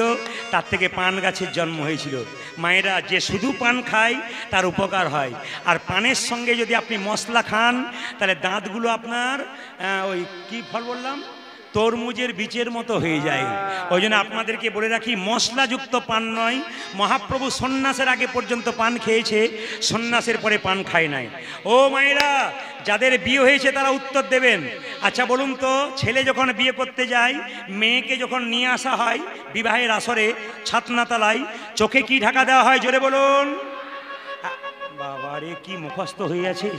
তার থেকে পান গাছের জন্ম হয়েছিল। মায়েরা, যে শুধু পান খায় তার উপকার হয়, আর পানের সঙ্গে যদি আপনি মশলা খান তাহলে দাঁতগুলো আপনার ওই কি ফল বললাম, তরমুজের বীজের মতো হয়ে যায়। ওই জন্য আপনাদেরকে বলে রাখি, মশলাযুক্ত পান নয়। মহাপ্রভু সন্ন্যাসের আগে পর্যন্ত পান খেয়েছে, সন্ন্যাসের পরে পান খায় নাই। ও মায়েরা, যাদের বিয়ে হয়েছে তারা উত্তর দেবেন। আচ্ছা বলুন তো, ছেলে যখন বিয়ে করতে যায়, মেয়েকে যখন নিয়ে আসা হয় বিবাহের আসরে ছাতনাতলায়, চোখে কি ঢাকা দেওয়া হয়? জোরে বলুন। বাবারে কি মুখস্থ হয়ে আছে।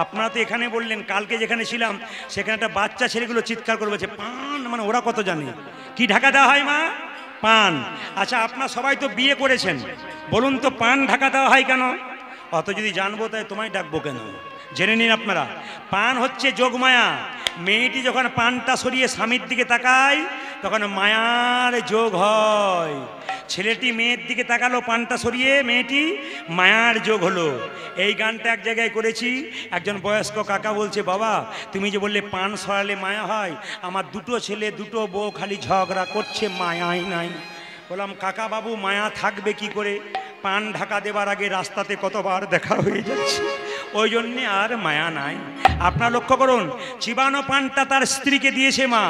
আপনারা তো এখানে বললেন, কালকে যেখানে ছিলাম সেখানে একটা বাচ্চা ছেলেগুলো চিৎকার করে বলছে পান, মানে ওরা কত জানে। কি ঢাকা দেওয়া হয় মা? পান। আচ্ছা আপনারা সবাই তো বিয়ে করেছেন, বলুন তো পান ঢাকা দেওয়া হয় কেন? অত যদি জানবো তাই তোমায় ডাকবো কেন? জেনে নিন আপনারা। পান হচ্ছে যোগমায়া। মেয়েটি যখন পানটা সরিয়ে স্বামীর দিকে তাকায় তখন মায়ার যোগ হয়। ছেলেটি মেয়ের দিকে তাকালো, পানটা সরিয়ে, মেয়েটি মায়ার যোগ হলো। এই গানটা এক জায়গায় করেছি। একজন বয়স্ক কাকা বলছে, বাবা তুমি যে বললে পান সরালে মায়া হয়, আমার দুটো ছেলে দুটো বউ খালি ঝগড়া করছে, মায়াই নাই। বললাম, কাকা বাবু মায়া থাকবে কি করে? পান ঢাকা দেবার আগে রাস্তাতে কতবার দেখা হয়ে যাচ্ছে, ওই জন্যে আর মায়া নাই। আপনারা লক্ষ্য করুন, চিবানো পানটা তার স্ত্রীকে দিয়েছে মা,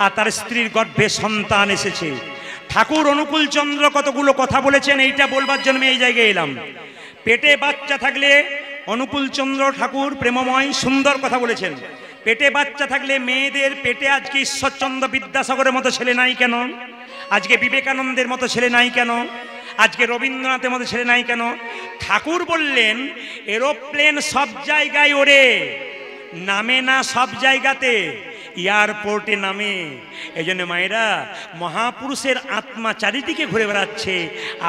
আর তার স্ত্রীর গর্ভে সন্তান এসেছে। ঠাকুর অনুকূল চন্দ্র কতগুলো কথা বলেছেন, এইটা বলবার জন্য এই জায়গায় এলাম। পেটে বাচ্চা থাকলে অনুকূল চন্দ্র ঠাকুর প্রেমময় সুন্দর কথা বলেছেন। পেটে বাচ্চা থাকলে মেয়েদের পেটে আজকে ঈশ্বরচন্দ্র বিদ্যাসাগরের মতো ছেলে নাই কেন? আজকে বিবেকানন্দের মতো ছেলে নাই কেন? আজকে রবীন্দ্রনাথের মতো ছেলে নাই কেন? ঠাকুর বললেন, এরোপ্লেন সব জায়গায় ওড়ে, নামে না সব জায়গাতে। এয়ারপোর্টে নামে। এই জন্য মায়েরা, মহাপুরুষের আত্মা চারিদিকে ঘুরে বেড়াচ্ছে,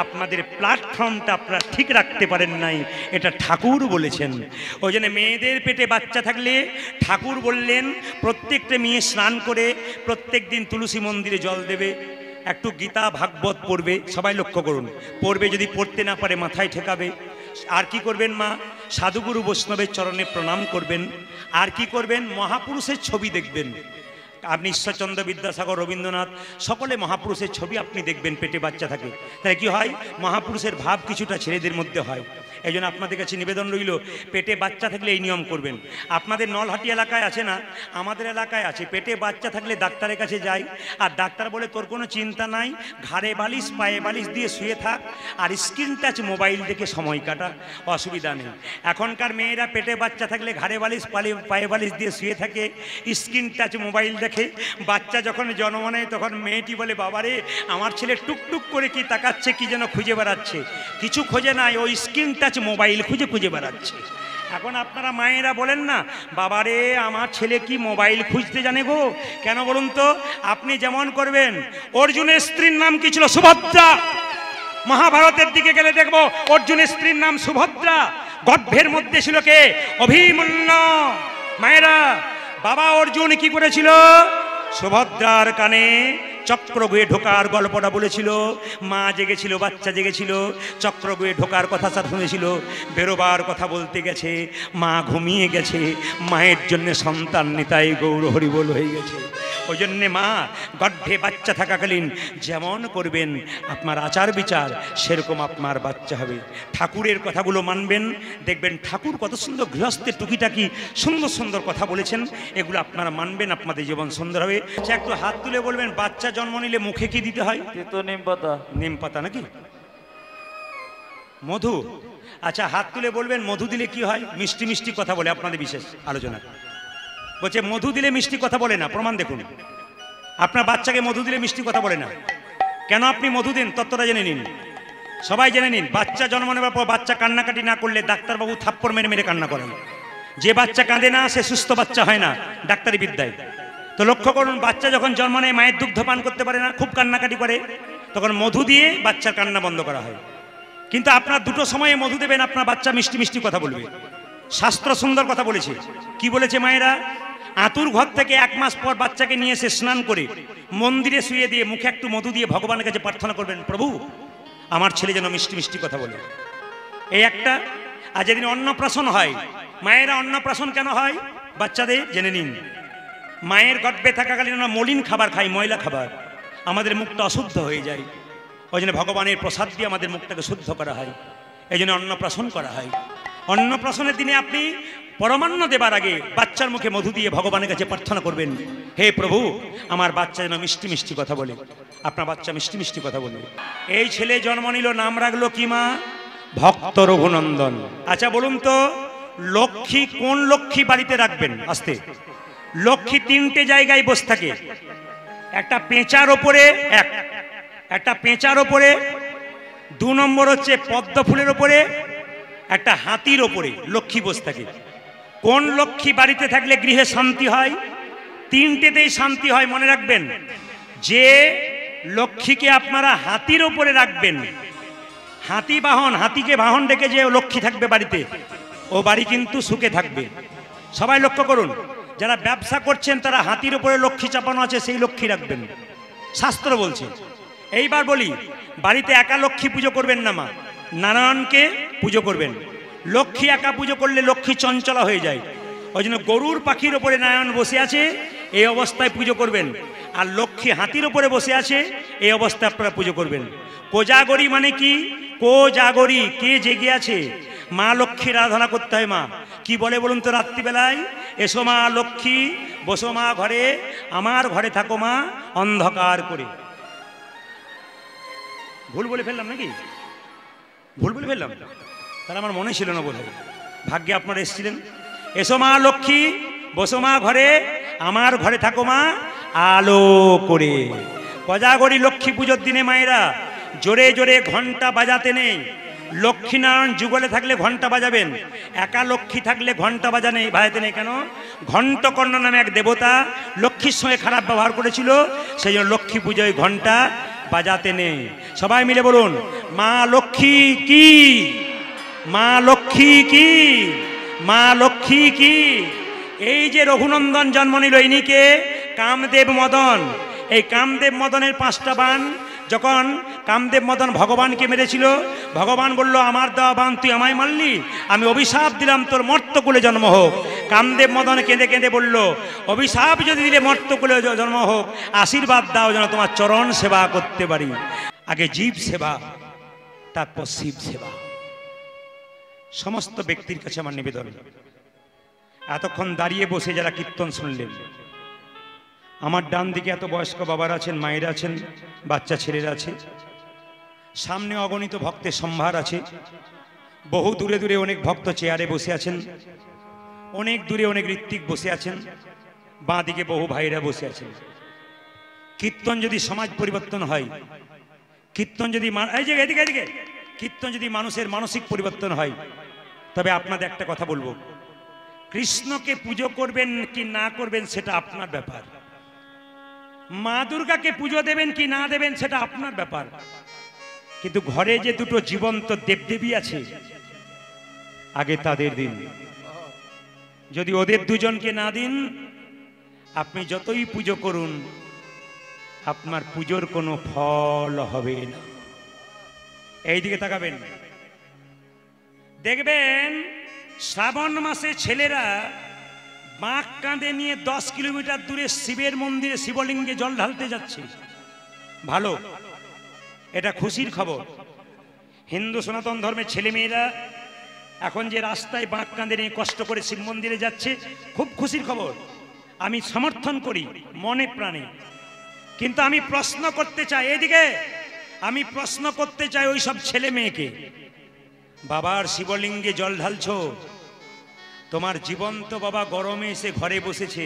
আপনাদের প্ল্যাটফর্মটা আপনারা ঠিক রাখতে পারেন নাই, এটা ঠাকুর বলেছেন। ওই জন্য মেয়েদের পেটে বাচ্চা থাকলে ঠাকুর বললেন প্রত্যেকটা মেয়ে স্নান করে প্রত্যেক দিন তুলসী মন্দিরে জল দেবে, একটু গীতা ভাগবত পড়বে, সবাই লক্ষ্য করুন, পড়বে, যদি পড়তে না পারে মাথায় ঠেকাবে। আর কি করবেন মা? সাধুগুরু বৈষ্ণবের চরণে প্রণাম করবেন। আর কি করবেন? মহাপুরুষের ছবি দেখবেন। আপনি ঈশ্বরচন্দ্র বিদ্যাসাগর, রবীন্দ্রনাথ, সকলে মহাপুরুষের ছবি আপনি দেখবেন পেটে বাচ্চা থাকে, তাহলে কি হয়? মহাপুরুষের ভাব কিছুটা ছেলেদের মধ্যে হয়। এই জন্য আপনাদের কাছে নিবেদন রইল, পেটে বাচ্চা থাকলে এই নিয়ম করবেন। আপনাদের নলহাটি এলাকায় আছে না? আমাদের এলাকায় আছে। পেটে বাচ্চা থাকলে ডাক্তারের কাছে যাই, আর ডাক্তার বলে তোর কোনো চিন্তা নাই, ঘাড়ে বালিশ পায়ে বালিশ দিয়ে শুয়ে থাক আর স্ক্রিন টাচ মোবাইল দেখে সময় কাটা, অসুবিধা নেই। এখনকার মেয়েরা পেটে বাচ্চা থাকলে ঘাড়ে বালিশ পায়ে বালিশ দিয়ে শুয়ে থাকে, স্ক্রিন টাচ মোবাইল দেখে। বাচ্চা যখন জন্ম নেয় তখন মেয়েটি বলে, বাবারে আমার ছেলে টুকটুক করে কি তাকাচ্ছে, কি যেন খুঁজে বেড়াচ্ছে। কিছু খোঁজে নাই, ওই স্ক্রিন টাচ মোবাইল খুঁজে বেড়াচ্ছে। এখন আপনারা মায়েরা বলেন না, বাবারে আমার ছেলে কি মোবাইল খুঁজতে জানে গো? কেন বলুন তো? আপনি যেমন করবেন। অর্জুনের স্ত্রীর নাম কি ছিল? সুভদ্রা। মহাভারতের দিকে গেলে দেখবো অর্জুনের স্ত্রীর নাম সুভদ্রা। গর্ভের মধ্যে ছিল কে? অভিমন্যু। মায়েরা, বাবা অর্জুন কি করেছিল? সুভদ্রার কানে চক্রগুয়ে ঢোকার গল্পটা বলেছিল। মা জেগেছিল, বাচ্চা জেগেছিল, চক্রগুয়ে ঢোকার কথা শুনেছিল, বেরোবার কথা বলতে গেছে, মা ঘুমিয়ে গেছে, মায়ের জন্য সন্তান নিতাই গৌর হরিবোল হয়ে গেছে। ওই জন্যে মা গর্ভে বাচ্চা থাকাকালীন যেমন করবেন আপনার আচার বিচার, সেরকম আপনার বাচ্চা হবে। ঠাকুরের কথাগুলো মানবেন, দেখবেন ঠাকুর কত সুন্দর গৃহস্থের টুকিটাকি সুন্দর সুন্দর কথা বলেছেন, এগুলো আপনারা মানবেন, আপনাদের জীবন সুন্দর হবে। একটু হাত তুলে বলবেন, বাচ্চা জন্ম নিলে মুখে কি দিতে হয়? নিম পাতা। নিম পাতা নাকি? মধু? আচ্ছা, হাত তুলে বলবেন মধু দিলে কি হয়? মিষ্টি মিষ্টি কথা বলে। আপনাদের বিশেষ আলোচনা বলছে মধু দিলে মিষ্টি কথা বলে না, প্রমাণ দেখুন। আপনার বাচ্চাকে মধু দিলে মিষ্টি কথা বলে না, কেন? আপনি মধু দিন, তত্ত্বটা জেনে নিন, সবাই জেনে নিন। বাচ্চা জন্ম নেওয়ার পর বাচ্চা কান্নাকাটি না করলে ডাক্তারবাবু থাপ্পড় মেরে মেরে কান্না করেন। যে বাচ্চা কাঁদে না সে সুস্থ বাচ্চা হয় না ডাক্তারি বিদ্যায়। তো লক্ষ্য করুন, বাচ্চা যখন জন্ম নেয় মায়ের দুগ্ধ পান করতে পারে না, খুব কান্নাকাটি করে, তখন মধু দিয়ে বাচ্চার কান্না বন্ধ করা হয়। কিন্তু আপনার দুটো সময়ে মধু দেবেন, আপনার বাচ্চা মিষ্টি মিষ্টি কথা বলবে। শাস্ত্র সুন্দর কথা বলেছে। কি বলেছে মায়েরা? আতুর ঘর থেকে 1 মাস পর বাচ্চাকে নিয়ে এসে স্নান করে মন্দিরে শুয়ে দিয়ে মুখে একটু মধু দিয়ে ভগবানের কাছে প্রার্থনা করবেন, প্রভু আমার ছেলে যেন মিষ্টি মিষ্টি কথা বলে। এই একটা। আর যেদিন অন্নপ্রাশন হয়, মায়েরা অন্নপ্রাশন কেন হয় বাচ্চাদের জেনে নিন। মায়ের গর্ভে থাকাকালীন আমরা মলিন খাবার খাই, ময়লা খাবার, আমাদের মুখটা অশুদ্ধ হয়ে যায়। ওই জন্য ভগবানের প্রসাদ দিয়ে আমাদের মুখটাকে শুদ্ধ করা হয়, এই জন্য অন্নপ্রাশন করা হয়। অন্নপ্রাশনের দিনে আপনি পরমান্ন দেবার আগে বাচ্চার মুখে মধু দিয়ে ভগবানের কাছে প্রার্থনা করবেন, হে প্রভু আমার বাচ্চা যেন মিষ্টি মিষ্টি কথা বলে। আপনার বাচ্চা মিষ্টি মিষ্টি কথা বলবে। এই ছেলে জন্ম নিল, নাম রাখলো কি মা? ভক্ত রঘুনন্দন। আচ্ছা বলুন তো, লক্ষ্মী কোন লক্ষ্মী বাড়িতে রাখবেন? আসতে। লক্ষ্মী 3টে জায়গায় বসে থাকে। একটা পেঁচার ওপরে, একটা পেঁচার ওপরে, 2 নম্বর হচ্ছে পদ্ম ফুলের ওপরে, একটা হাতির ওপরে লক্ষ্মী বসে থাকে। কোন লক্ষ্মী বাড়িতে থাকলে গৃহে শান্তি হয়? 3টেতেই শান্তি হয়, মনে রাখবেন। যে লক্ষ্মীকে আপনারা হাতির ওপরে রাখবেন, হাতি বাহন, হাতিকে বাহন ডেকে যে লক্ষ্মী থাকবে বাড়িতে, ও বাড়ি কিন্তু সুখে থাকবে। সবাই লক্ষ্য করুন, যারা ব্যবসা করছেন তারা হাতির উপরে লক্ষ্মী চাপানো আছে, সেই লক্ষ্মী রাখবেন, শাস্ত্র বলছে। এইবার বলি, বাড়িতে একা লক্ষ্মী পুজো করবেন না মা, নারায়ণকে পুজো করবেন। লক্ষ্মী একা পুজো করলে লক্ষ্মী চঞ্চলা হয়ে যায়। ওই জন্য গরুর পাখির ওপরে নারায়ণ বসে আছে, এই অবস্থায় পুজো করবেন। আর লক্ষ্মী হাতির ওপরে বসে আছে, এই অবস্থায় আপনারা পুজো করবেন। কোজাগরী মানে কি? কোজাগরী, কে জেগে আছে? মা লক্ষ্মীর আরাধনা করতে হয়। মা কি বলে বলুন তো রাত্রিবেলায়? এসো মা লক্ষ্মী, বসো মা ঘরে, আমার ঘরে থাকো মা অন্ধকার করে। ভুল বলে ফেললাম নাকি? ভুল বলে ফেললাম? তাহলে আমার মনে ছিল না বোধহয়, ভাগ্যে আপনারা এসেছিলেন। এসো মা লক্ষ্মী, বসো মা ঘরে, আমার ঘরে থাকো মা আলো করে। কোজাগরী লক্ষ্মী পুজোর দিনে মায়েরা জোরে জোরে ঘন্টা বাজাতে নেই, লক্ষ্মীনারায়ণ যুগলে থাকলে ঘন্টা বাজাবেন, একা লক্ষ্মী থাকলে ঘন্টা বাজাতে নেই। কেন? ঘণ্টকর্ণ নামে এক দেবতা লক্ষ্মীর সঙ্গে খারাপ ব্যবহার করেছিল, সেই জন্য লক্ষ্মী পুজোয় ঘন্টা বাজাতে নেই। সবাই মিলে বলুন, মা লক্ষ্মী কি, মা লক্ষ্মী কি, মা লক্ষ্মী কি। এই যে রঘুনন্দন জন্ম নিল, ইনিকে কামদেব মদন। এই কামদেব মদনের 5টা বাণ, যখন কামদেব মদন ভগবানকে মেরেছিল, ভগবান বলল আমার দেওয়া বাণ তুই আমায় মারলি, আমি অভিশাপ দিলাম তোর মর্তকুলে জন্ম হোক। কামদেব মদন কেঁদে কেঁদে বলল, অভিশাপ যদি দিলে মর্তকুলে জন্ম হোক, আশীর্বাদ দাও যেন তোমার চরণ সেবা করতে পারি। আগে জীব সেবা, তারপর শিব সেবা। সমস্ত ব্যক্তির কাছে আমার নিবেদন, এতক্ষণ দাঁড়িয়ে বসে যারা কীর্তন শুনলেন, আমার ডান দিকে এত বয়স্ক বাবারা আছেন, মায়েরা আছেন, বাচ্চা ছেলেরা আছে, সামনে অগণিত ভক্তের সম্ভার আছে, বহু দূরে দূরে অনেক ভক্ত চেয়ারে বসে আছেন, অনেক দূরে অনেক ঋত্বিক বসে আছেন, বাঁ দিকে বহু ভাইরা বসে আছেন। কীর্তন যদি সমাজ পরিবর্তন হয়, কীর্তন যদি এদিকে কীর্তন যদি মানুষের মানসিক পরিবর্তন হয়, তবে আপনাদের একটা কথা বলবো, কৃষ্ণকে পুজো করবেন কি না করবেন সেটা আপনার ব্যাপার, মা দুর্গাকে পুজো দেবেন কি না দেবেন সেটা আপনার ব্যাপার। কিন্তু ঘরে যে দুটো জীবন্ত দেবদেবী আছে, আগে তাদের দিন। যদি ওদের দুজনকে না দিন, আপনি যতই পুজো করুন আপনার পুজোর কোনো ফল হবে না। এইদিকে তাকাবেন, দেখবেন শ্রাবণ মাসে ছেলেরা বাঁক কাঁধে নিয়ে 10 কিলোমিটার দূরে শিবের মন্দিরে শিবলিঙ্গে জল ঢালতে যাচ্ছে। ভালো, এটা খুশির খবর। হিন্দু সনাতন ধর্মের ছেলেমেয়েরা এখন যে রাস্তায় বাঁক কাঁধে নিয়ে কষ্ট করে শিব মন্দিরে যাচ্ছে, খুব খুশির খবর, আমি সমর্থন করি মনে প্রাণে। কিন্তু আমি প্রশ্ন করতে চাই, এদিকে আমি প্রশ্ন করতে চাই ওই সব ছেলে মেয়েকে, বাবার শিবলিঙ্গে জল ঢালছো, তোমার জীবন্ত বাবা গরমে এসে ঘরে বসেছে,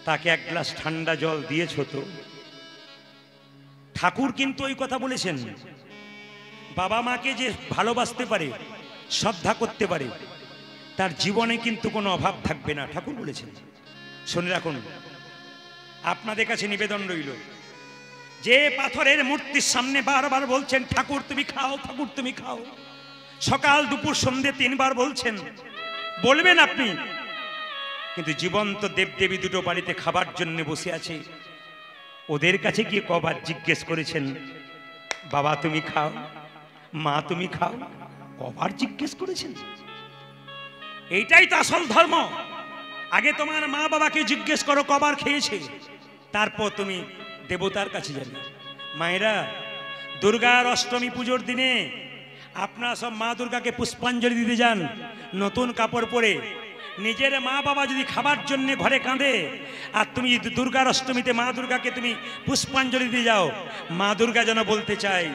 তাকে এক গ্লাস ঠান্ডা জল দিয়েছো তো? ঠাকুর কিন্তু ওই কথা বলেছেন, বাবা মাকে যে ভালোবাসতে পারে, শ্রদ্ধা করতে পারে, তার জীবনে কিন্তু কোনো অভাব থাকবে না, ঠাকুর বলেছেন। শুনে রাখুন, আপনাদের কাছে নিবেদন রইল, যে পাথরের মূর্তির সামনে বারবার বলছেন ঠাকুর তুমি খাও, ঠাকুর তুমি খাও, সকাল দুপুর সন্ধ্যে 3 বার বলছেন, বলবেন আপনি, কিন্তু জীবন্ত দেবদেবী দুটো বাড়িতে খাবার জন্য বসে আছে, ওদের কাছে গিয়ে কবার জিজ্ঞেস করেছেন বাবা তুমি খাও, মা তুমি খাও? কবার জিজ্ঞেস করেছেন? এইটাই তো আসল ধর্ম। আগে তোমার মা বাবাকে জিজ্ঞেস করো কবার খেয়েছে, তারপর তুমি দেবতার কাছে যাবে। মায়েরা, দুর্গার অষ্টমী পুজোর দিনে আপনারা সব মা দুর্গাকে পুষ্পাঞ্জলি দিতে যান নতুন কাপড় পরে। নিজের মা বাবা যদি খাবার জন্য ঘরে কাঁদে, আর তুমি দুর্গার অষ্টমীতে মা দুর্গাকে তুমি পুষ্পাঞ্জলি দিয়ে যাও, মা দুর্গা যেন বলতে চাই,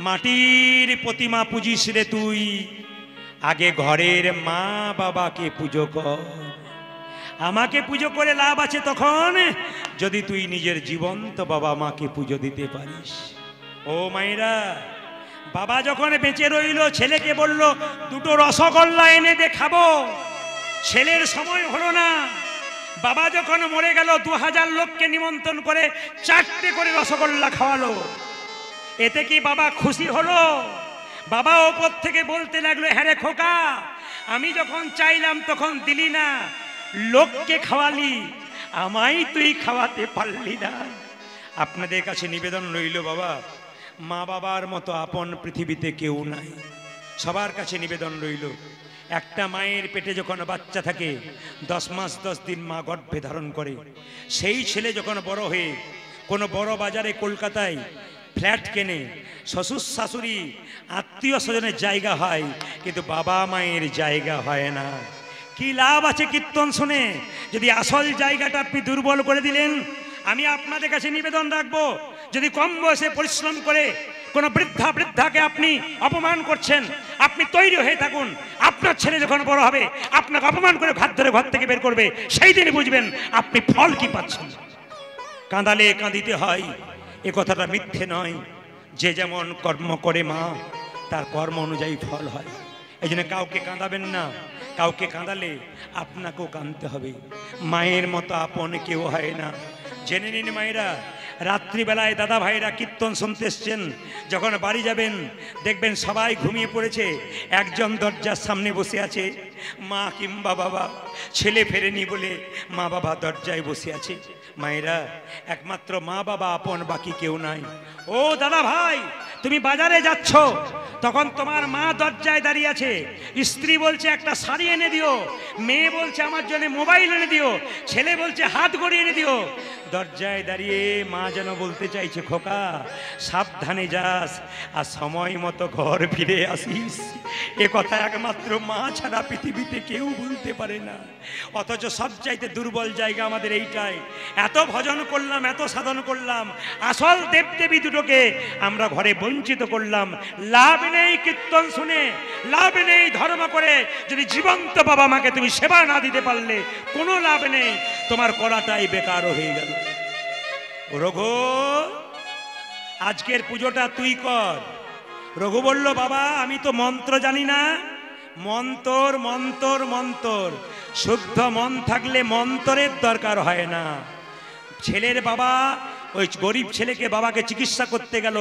মাটির প্রতিমা পুজিস রে তুই, আগে ঘরের মা বাবাকে পুজো কর। আমাকে পুজো করে লাভ আছে তখন যদি তুই নিজের জীবন্ত বাবা মাকে পুজো দিতে পারিস। ও মায়েরা, বাবা যখন বেঁচে রইল, ছেলেকে বলল 2টো রসগোল্লা এনে দে খাবো, ছেলের সময় হলো না। বাবা যখন মরে গেল, 2000 লোককে নিমন্ত্রণ করে 4টে করে রসগোল্লা খাওয়ালো। এতে কি বাবা খুশি হলো? বাবা ওপর থেকে বলতে লাগলো, হ্যাঁ রে খোকা, আমি যখন চাইলাম তখন দিলি না, লোককে খাওয়ালি, আমায় তুই খাওয়াতে পারলি না। আপনাদের কাছে নিবেদন রইল, বাবা মা বাবার মতো আপন পৃথিবীতে কেউ নাই। সবার কাছে নিবেদন রইল, একটা মায়ের পেটে যখন বাচ্চা থাকে, 10 মাস 10 দিন মা গর্ভে ধারণ করে, সেই ছেলে যখন বড় হয়ে কোনো বড় বাজারে কলকাতায় ফ্ল্যাট কেনে, শ্বশুর শাশুড়ি আত্মীয় স্বজনের জায়গা হয়, কিন্তু বাবা মায়ের জায়গা হয় না। কি লাভ আছে কীর্তন শুনে যদি আসল জায়গাটা আপনি দুর্বল করে দিলেন? আমি আপনাদের কাছে নিবেদন রাখবো, যদি কম বয়সে পরিশ্রম করে কোনো বৃদ্ধাকে আপনি অপমান করছেন, আপনি তৈরি হয়ে থাকুন, আপনার ছেলে যখন বড় হবে আপনাকে অপমান করে ঘাত ধরে ঘর থেকে বের করবে, সেই দিনই বুঝবেন আপনি ফল কি পাচ্ছেন। কাঁদালে কাঁদিতে হয়, এ কথাটা মিথ্যে নয়। যে যেমন কর্ম করে মা, তার কর্ম অনুযায়ী ফল হয়। এই জন্য কাউকে কাঁদাবেন না, কাউকে কাঁদালে আপনাকেও কাঁদতে হবে। মায়ের মতো আপন কেউ হয় না। জেনে নিন মায়েরা, রাত্রিবেলায় দাদা ভাইরা কীর্তন শুনতে এসছেন, যখন বাড়ি যাবেন দেখবেন সবাই ঘুমিয়ে পড়েছে, একজন দরজার সামনে বসে আছে, মা কিংবা বাবা। ছেলে ফেরেনি বলে মা বাবা দরজায় বসে আছে। মায়েরা, একমাত্র মা বাবা আপন, বাকি কেউ নাই। ও দাদা ভাই, তুমি বাজারে যাচ্ছ, তখন তোমার মা দরজায় দাঁড়িয়ে আছে, স্ত্রী বলছে একটা শাড়ি এনে দিও, মেয়ে বলছে আমার জন্য মোবাইল এনে দিও, ছেলে বলছে হাত গড়ি এনে দিও। দরজায় দাঁড়িয়ে মা যেন বলতে চাইছে, খোকা সাবধানে যাস আর সময় মতো ঘর ফিরে আসিস। এ কথা একমাত্র মা ছাড়া পৃথিবীতে কেউ বলতে পারে না। অথচ সবচাইতে দুর্বল জায়গা আমাদের এইটাই। এত ভজন করলাম, এত সাধন করলাম, আসল দেবদেবী দুটোকে আমরা ঘরে বঞ্চিত করলাম। লাভ নেই কীর্তন শুনে, লাভ নেই ধর্ম করে, যদি জীবন্ত বাবা মাকে তুমি সেবা না দিতে পারলে কোনো লাভ নেই, তোমার করাটাই বেকার হয়ে গেল। রঘু, আজকের পুজোটা তুই কর। রঘু বলল, বাবা আমি তো মন্ত্র জানি না। মন্তর মন্তর মন্তর, শুদ্ধ মন থাকলে মন্ত্রের দরকার হয় না। ছেলের বাবা ওই গরিব ছেলেকে, বাবাকে চিকিৎসা করতে গেল,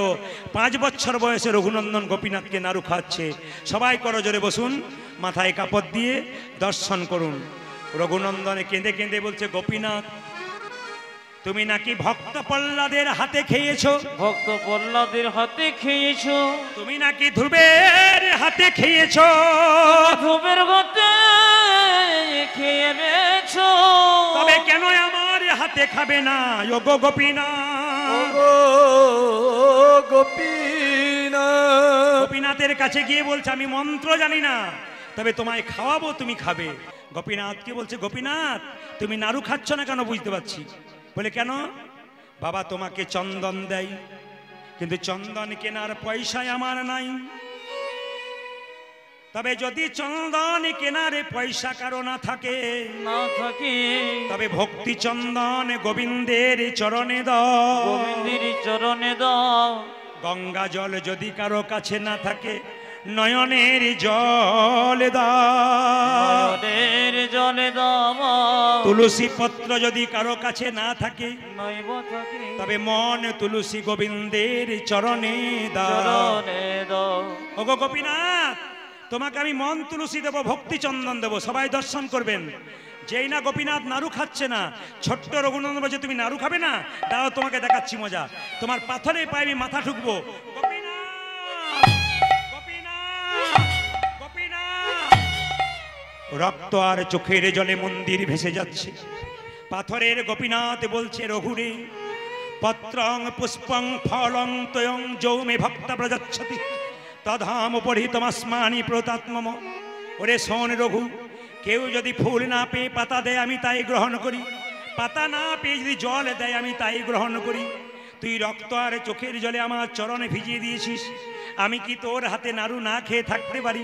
5 বছর বয়সে রঘুনন্দন গোপীনাথকে নাড়ু খাচ্ছে। সবাই করো জোরে বসুন, মাথায় কাপড় দিয়ে দর্শন করুন। রঘুনন্দনে কেঁদে কেঁদে বলছে, গোপীনাথ তুমি নাকি ভক্ত প্রহ্লাদের হাতে খেয়েছো। ভক্ত প্রহ্লাদের হাতে খেয়েছো। তুমি নাকি ধ্রুবের হাতে খেয়েছো। ধ্রুবের হাতে খেয়েছো, তবে কেন আমার হাতে খাবে না? ও গো গোপীনাথ। গোপীনাথের কাছে গিয়ে বলছে, আমি মন্ত্র জানি না, তবে তোমায় খাওয়াবো, তুমি খাবে। গোপীনাথকে বলছে, গোপীনাথ তুমি নাড়ু খাচ্ছ না কেন? বুঝতে পারছি। বলে কেন? বাবা তোমাকে চন্দন দেয়, কিন্তু চন্দন কেনার পয়সায় আমার নাই। তবে যদি চন্দন কেনার পয়সা কারো না থাকে, তবে ভক্তি চন্দন গোবিন্দের চরণে দাও। গোবিন্দের চরণে দাও। গঙ্গা জল যদি কারো কাছে না থাকে, নয়নের জল দাও। নয়নের জলে দাও। তুলসী পত্র যদি কারো কাছে না থাকে, নইব থাকে, তবে মন তুলসী গোবিন্দের চরণে দাও। চরণে দাও। ওগো গোপীনাথ, তোমাকে আমি মন তুলসী দেবো, ভক্তি চন্দন দেবো, সবাই দর্শন করবেন। যেই না গোপীনাথ নাড়ু খাচ্ছে না, ছোট্ট রঘুনন্দন বলছে, তুমি নাড়ু খাবে না? দাও তোমাকে দেখাচ্ছি মজা। তোমার পাথরে পায়ে আমি মাথা ঠুকবো। রক্ত আর চোখের জলে মন্দির ভেসে যাচ্ছে। পাথরের গোপীনাথ বলছে, রঘুরে পত্রং পুষ্পং ফলং তয়ং যৌমে ভক্ত প্রযচ্ছতি তধাম পরিহিতমস্মানি প্রতাত্মম। ওরে শোন রঘু, কেউ যদি ফুল না পেয়ে পাতা দেয় আমি তাই গ্রহণ করি, পাতা না পেয়ে যদি জল দেয় আমি তাই গ্রহণ করি। তুই রক্ত আর চোখের জলে আমার চরণে ভিজিয়ে দিয়েছিস, আমি কি তোর হাতে নাড়ু না খেয়ে থাকতে পারি?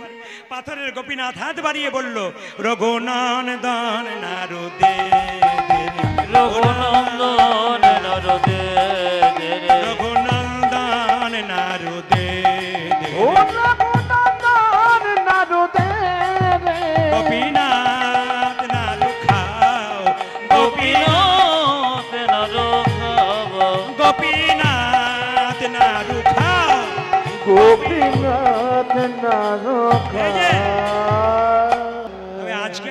পাথরের গোপীনাথ হাত বাড়িয়ে বলল, রঘুনন্দন নাড়ু দে। রঘুনন্দন নাড়ু দে। রঘুনন্দন নাড়ু দে। গোপীনাথ নাড়ু খাও। গোপীনাথ নাড়ু খাও। গোপীনাথ নাড়ু খাও। গোপীনাথ নাড়ু খাও। তবে আজকে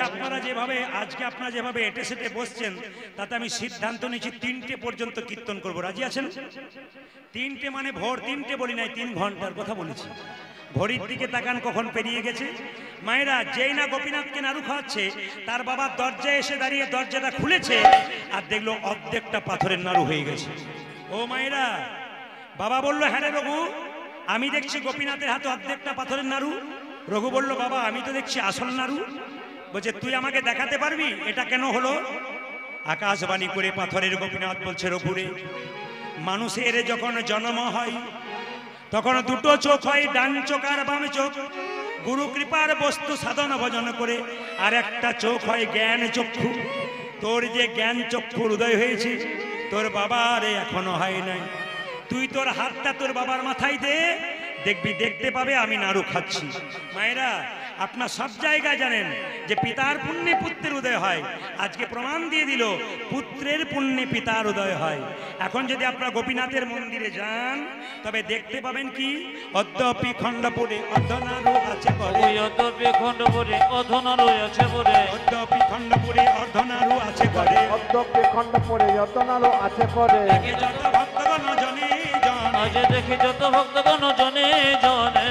আপনারা যেভাবে এটে সেটে বসছেন, তাতে আমি সিদ্ধান্ত নিয়েছি 3টে পর্যন্ত কীর্তন করব। রাজি আছেন? 3টে মানে ভোর 3টে বলি নাই, 3 ঘন্টার কথা বলেছি। ঘড়ির দিকে তাকান, কখন পেরিয়ে গেছে। মায়েরা, যেই না গোপীনাথকে নাড়ু খাওয়াচ্ছে, তার বাবা দরজায় এসে দাঁড়িয়ে দরজাটা খুলেছে আর দেখলো অর্ধেকটা পাথরের নাড়ু হয়ে গেছে। ও মায়েরা, বাবা বলল, হ্যাঁ রে রঘু, আমি দেখছি গোপীনাথের হাতে অর্ধেকটা পাথরের নাড়ু। রঘু বলল, বাবা আমি তো দেখছি আসল নাড়ু। বলছে, তুই আমাকে দেখাতে পারবি এটা কেন হলো? আকাশবাণী করে পাথরের গোপীনাথ বলছে, রঘুরে মানুষের যখন জন্ম হয় তখন 2টো চোখ হয়, ডান চোখ আর বাম চোখ। গুরু কৃপার বস্তু সাধন ভজন করে আর একটা চোখ হয় জ্ঞান চক্ষু। তোর যে জ্ঞান চক্ষুর উদয় হয়েছে, তোর বাবার এখনো হয় নাই। তুই তোর হাতটা তোর বাবার মাথায় দে, দেখবি দেখতে পাবে আমি নাড়ু খাচ্ছি। মায়েরা আপনার সব জায়গায় জানেন যে পিতার পুণ্যে পুত্রের উদয় হয়, আজকে প্রমাণ দিয়ে দিল পুত্রের পুণ্যে পিতার উদয় হয়। এখন যদি আপনারা গোপীনাথের মন্দিরে যান তবে দেখতে পাবেন কি অদ্যপি খণ্ডপুরে অর্ধনারু আছে পরে, অদ্যপি খণ্ডপুরে অর্ধনারু আছে পরে, অদ্যপি খণ্ডপুরে অর্ধনারু আছে পরে, অদ্যপি খণ্ডপুরে যতনারও আছে পরে। যত ভক্তগণ জনে জন, আজ দেখি যত ভক্তগণ জনে জনে